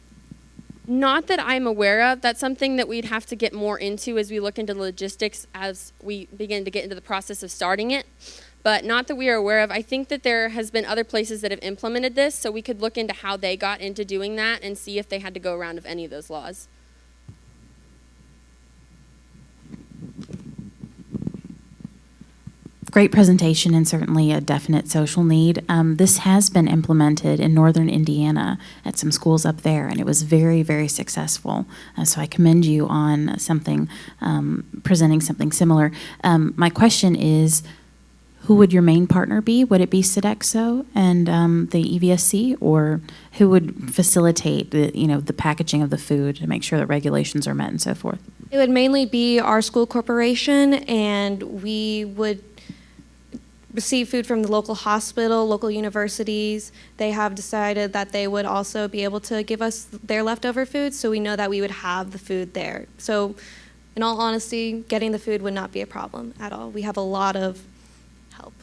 Not that I'm aware of. That's something that we'd have to get more into as we look into the logistics as we begin to get into the process of starting it. But not that we are aware of. I think that there has been other places that have implemented this, so we could look into how they got into doing that and see if they had to go around of any of those laws. Great presentation and certainly a definite social need. This has been implemented in northern Indiana at some schools up there, and it was very, very successful. So I commend you on something, presenting something similar. My question is, who would your main partner be? Would it be Sodexo and the EVSC, or who would facilitate the packaging of the food to make sure that regulations are met and so forth? It would mainly be our school corporation, and we would receive food from the local hospital, local universities. They have decided that they would also be able to give us their leftover food, so we know that we would have the food there. So in all honesty, getting the food would not be a problem at all. We have a lot of help.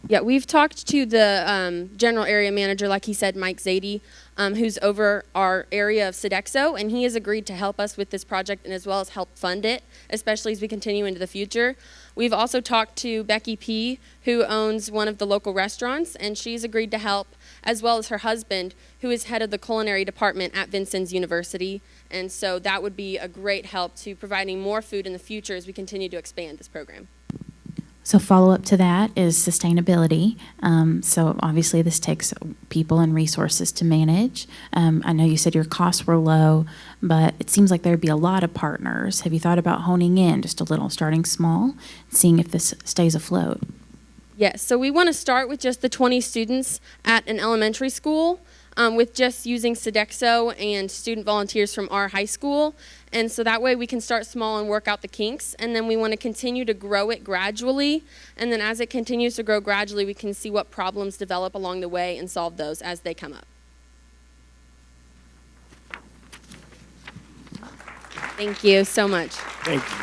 Yeah, we've talked to the general area manager, like he said, Mike Zadie, who's over our area of Sodexo, and he has agreed to help us with this project and as well as help fund it, especially as we continue into the future. We've also talked to Becky P., who owns one of the local restaurants, and she's agreed to help, as well as her husband, who is head of the culinary department at Vincennes University. And so that would be a great help to providing more food in the future as we continue to expand this program. So follow-up to that is sustainability. So obviously this takes people and resources to manage. I know you said your costs were low, but it seems like there'd be a lot of partners. Have you thought about honing in just a little, starting small, seeing if this stays afloat? Yes, so we want to start with just the 20 students at an elementary school with just using Sodexo and student volunteers from our high school. And so that way we can start small and work out the kinks. And then we want to continue to grow it gradually. And then as it continues to grow gradually, we can see what problems develop along the way and solve those as they come up. Thank you so much. Thank you.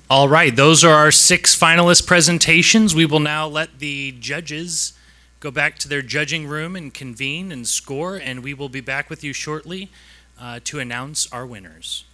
All right, those are our 6 finalist presentations. We will now let the judges go back to their judging room and convene and score, and we will be back with you shortly to announce our winners.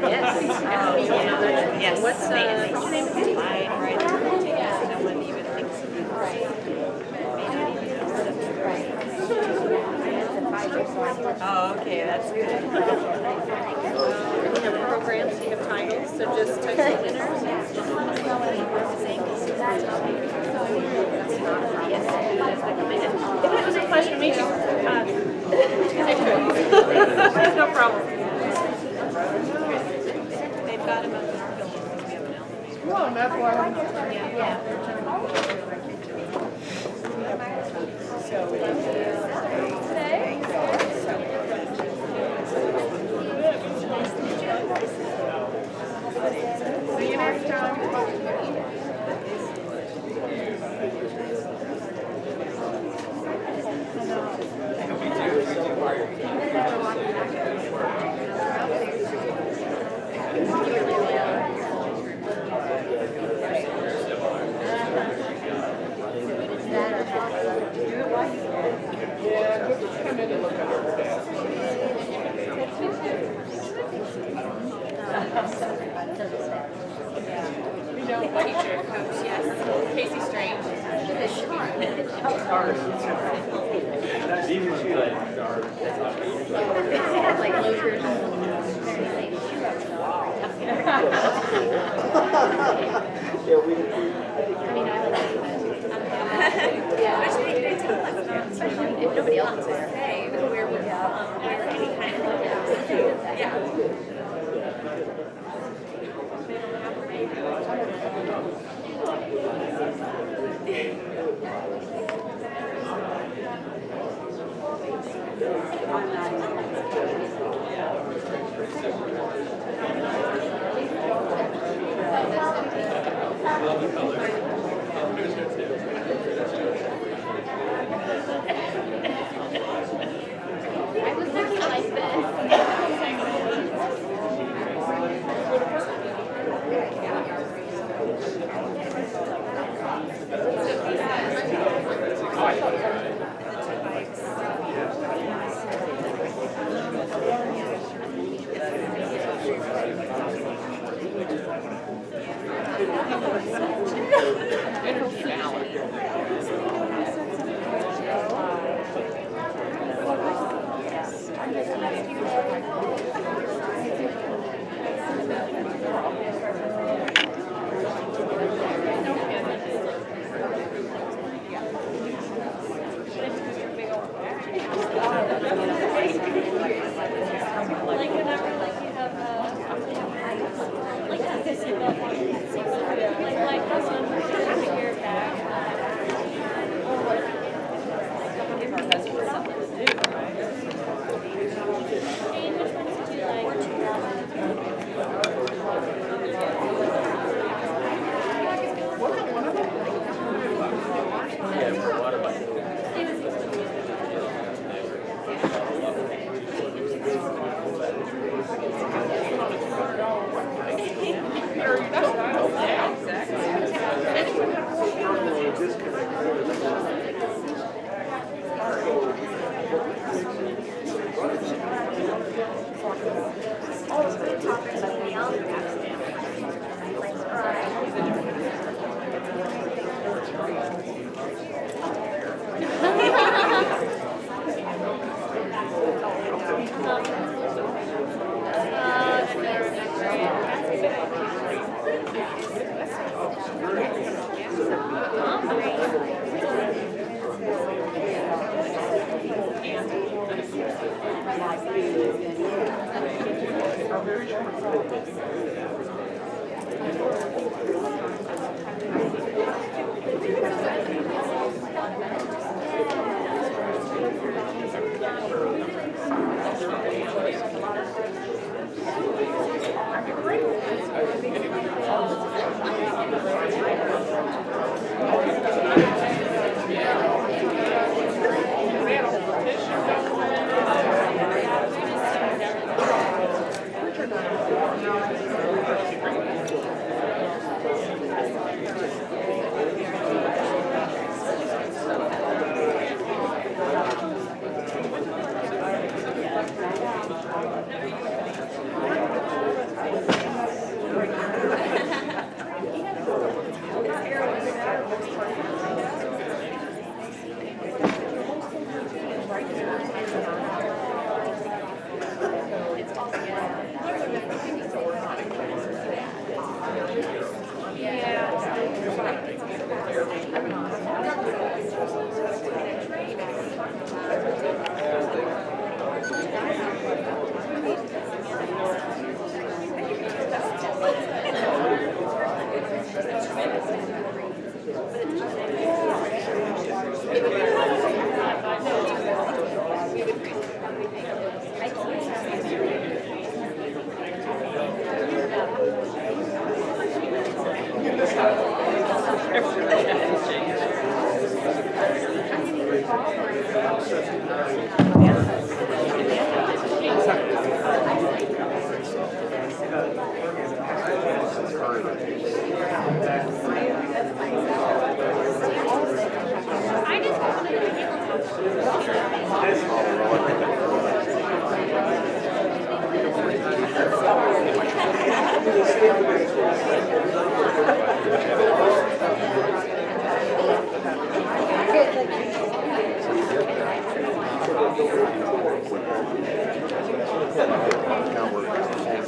Yes. What's the name of it? No one even thinks of it. Oh, okay, that's good. We have programs, we have titles, so just type the winners. It was a pleasure meeting you. No problem. They've got him up in our building. We have an elevator. Oh, that's why. Yeah. See you next Teacher, coach, yes. Casey Strange. Like losers. If nobody else is say where we or any kind of yeah. I was looking like this.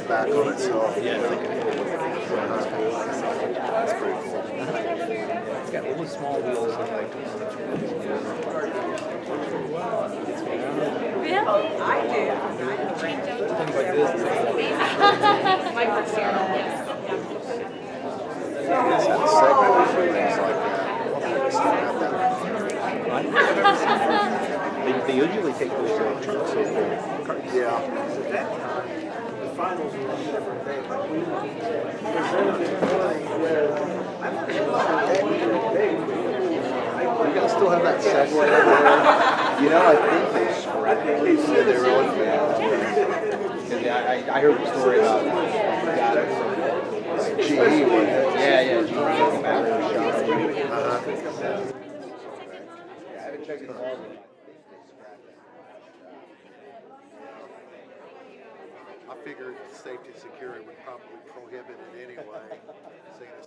Back on itself. Yeah, that's pretty cool. It's got little small wheels and like. Really? I do. Things like this. My first year. It's had a segment for things like that. They usually take those trucks over. Yeah. The finals were a different day. We presented this morning where I'm not sure about that you guys still have that segue there. You know, I think they said they were looking at I heard the story about got it from GE. Yeah, GE battery shop. I haven't checked it all. I figured safety and security would probably prohibit it anyway, seeing as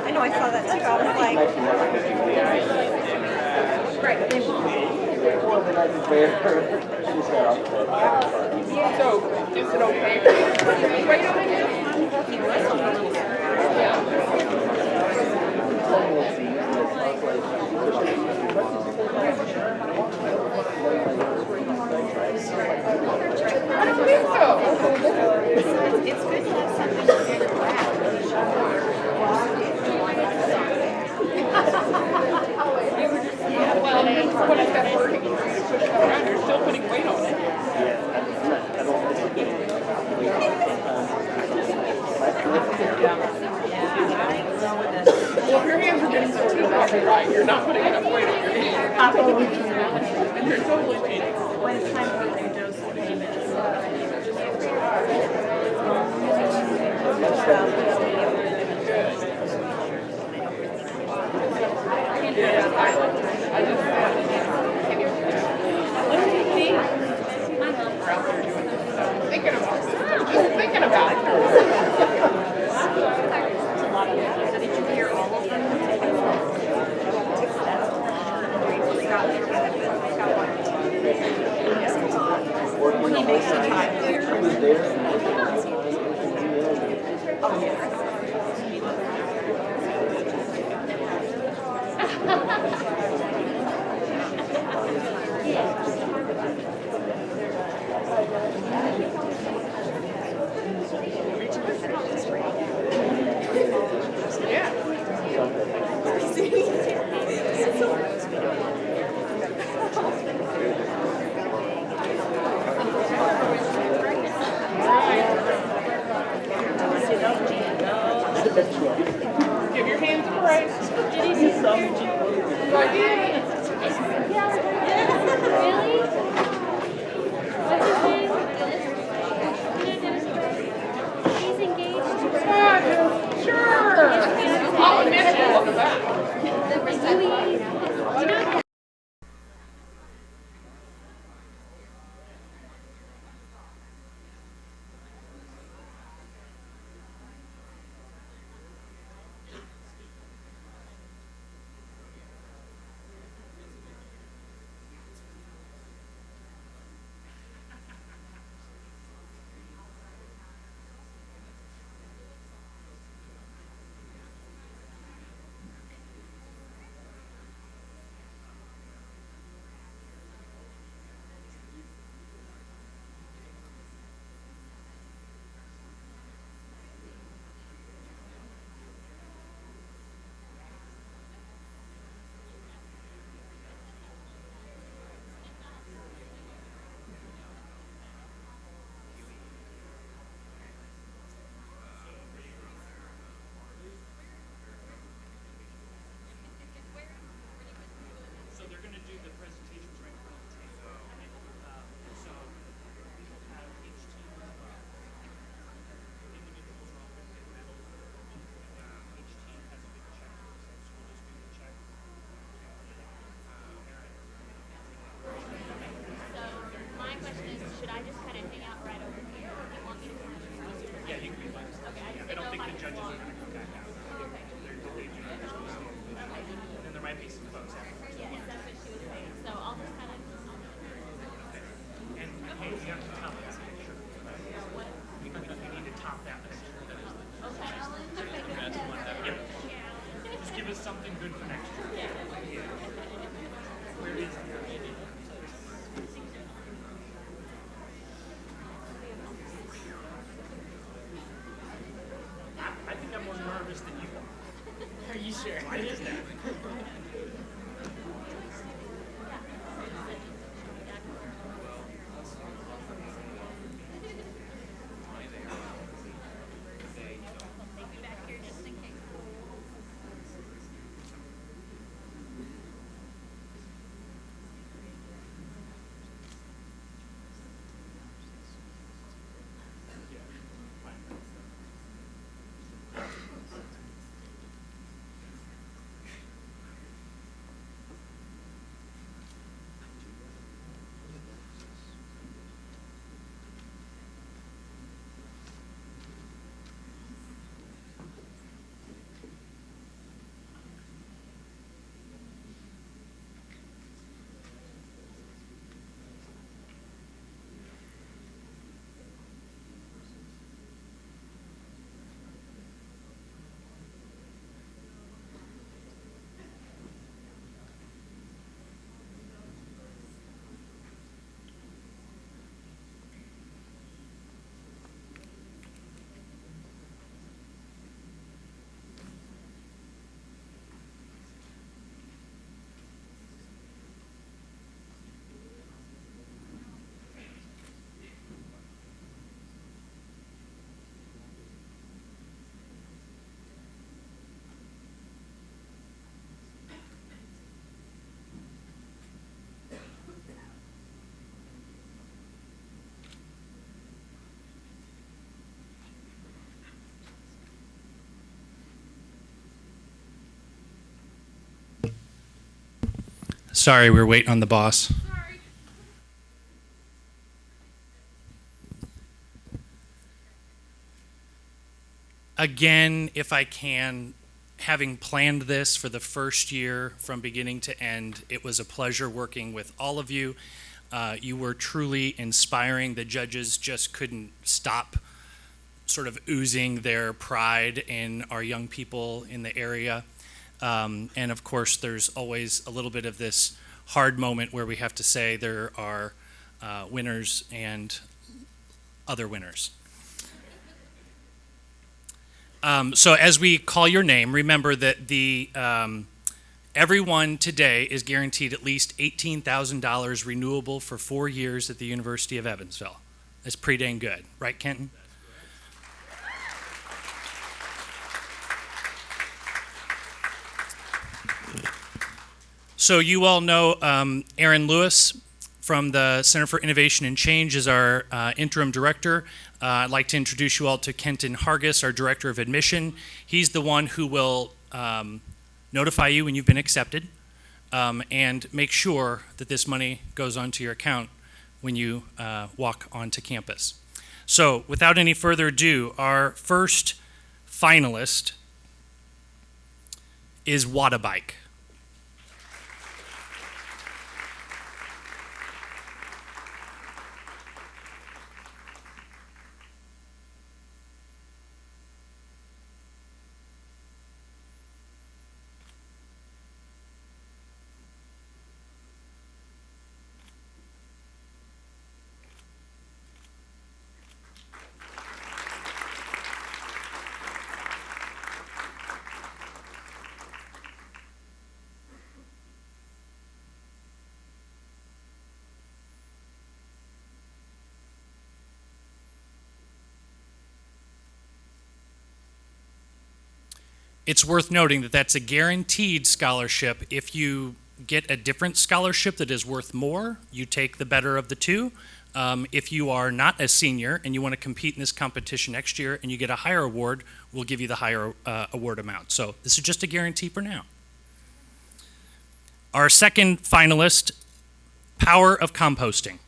I know, I saw that too. I was like, So, is it okay if we wait on it? I don't think so. it's good to have something to get around. Well, when I've got working, you push it around, you're still putting weight on it. Well, if your hands are getting so too heavy, right, you're not putting enough weight on your hands. And you're totally painting. When it's time for their dose of payment. Thinking about this. Just thinking about it. Did you hear all of them? When he makes the time. should I just kind of hang out right over here, or do you want me to come closer? Yeah, you can be fine. I don't think the judges are going to come back out. And then there might be some folks afterwards. Yes, that's what she was saying. So I'll just kind of. And hey, you have to top that picture. We need to top that picture. Yeah. Just give us something good for next year. Where is it? I think I'm more nervous than you are. Are you sure? Why is that? Sorry, we're waiting on the boss. Again, if I can, having planned this for the first year from beginning to end, it was a pleasure working with all of you. You were truly inspiring. The judges just couldn't stop sort of oozing their pride in our young people in the area. And of course, there's always a little bit of this hard moment where we have to say there are winners and other winners. So as we call your name, remember that everyone today is guaranteed at least $18,000 renewable for 4 years at the University of Evansville. That's pretty dang good, right, Kenton? So you all know Aaron Lewis from the Center for Innovation and Change is our interim director. I'd like to introduce you all to Kenton Hargis, our director of admission. He's the one who will notify you when you've been accepted and make sure that this money goes onto your account when you walk onto campus. So without any further ado, our first finalist is Watabike. It's worth noting that that's a guaranteed scholarship. If you get a different scholarship that is worth more, you take the better of the two. If you are not a senior and you want to compete in this competition next year and you get a higher award, we'll give you the higher award amount. So this is just a guarantee for now. Our second finalist, Power of Composting.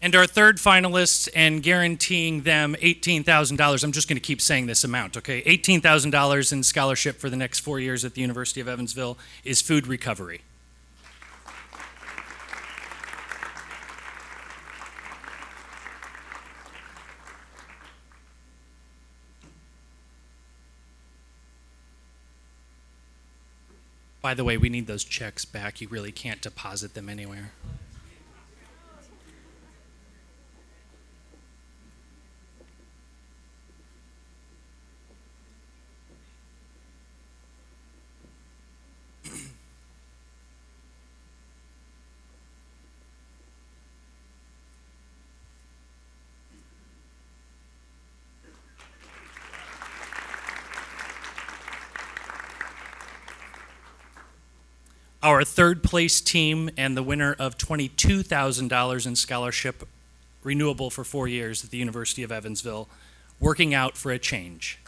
And our third finalist, and guaranteeing them $18,000, I'm just going to keep saying this amount, okay? $18,000 in scholarship for the next 4 years at the University of Evansville is food recovery. By the way, we need those checks back. You really can't deposit them anywhere. Our third place team and the winner of $22,000 in scholarship, renewable for 4 years at the University of Evansville, Working Out for a Change.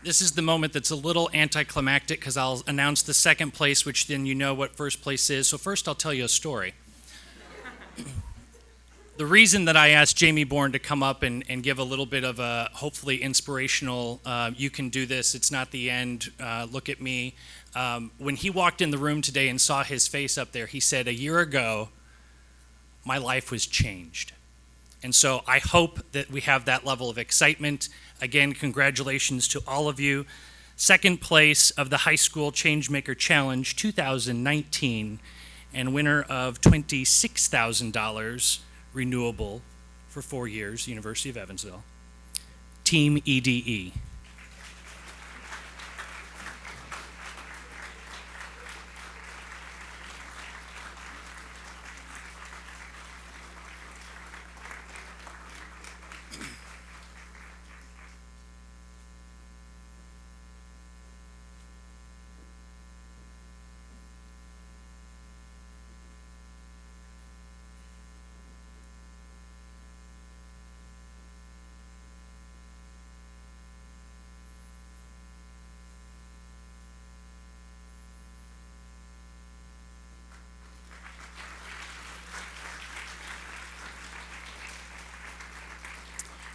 This is the moment that's a little anticlimactic because I'll announce the second place, which then you know what first place is. So first I'll tell you a story. The reason that I asked Jamie Bourne to come up and give a little bit of a hopefully inspirational, you can do this, it's not the end, look at me. When he walked in the room today and saw his face up there, he said, a year ago, my life was changed. And so I hope that we have that level of excitement. Again, congratulations to all of you. Second place of the High School Changemaker Challenge 2019 and winner of $26,000 renewable for 4 years, University of Evansville, Team EDE.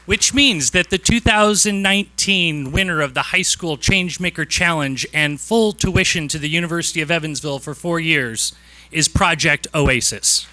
Which means that the 2019 winner of the High School Changemaker Challenge and full tuition to the University of Evansville for 4 years is Project Oasis.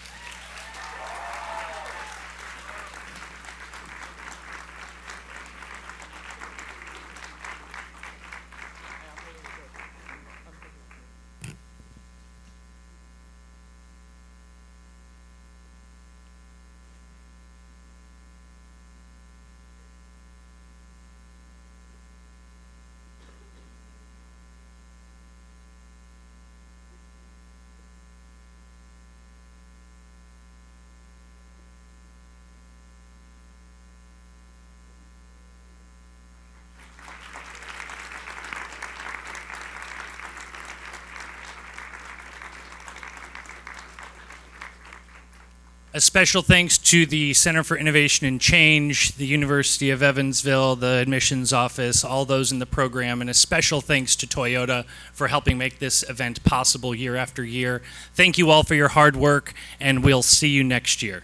A special thanks to the Center for Innovation and Change, the University of Evansville, the admissions office, all those in the program, and a special thanks to Toyota for helping make this event possible year after year. Thank you all for your hard work, and we'll see you next year.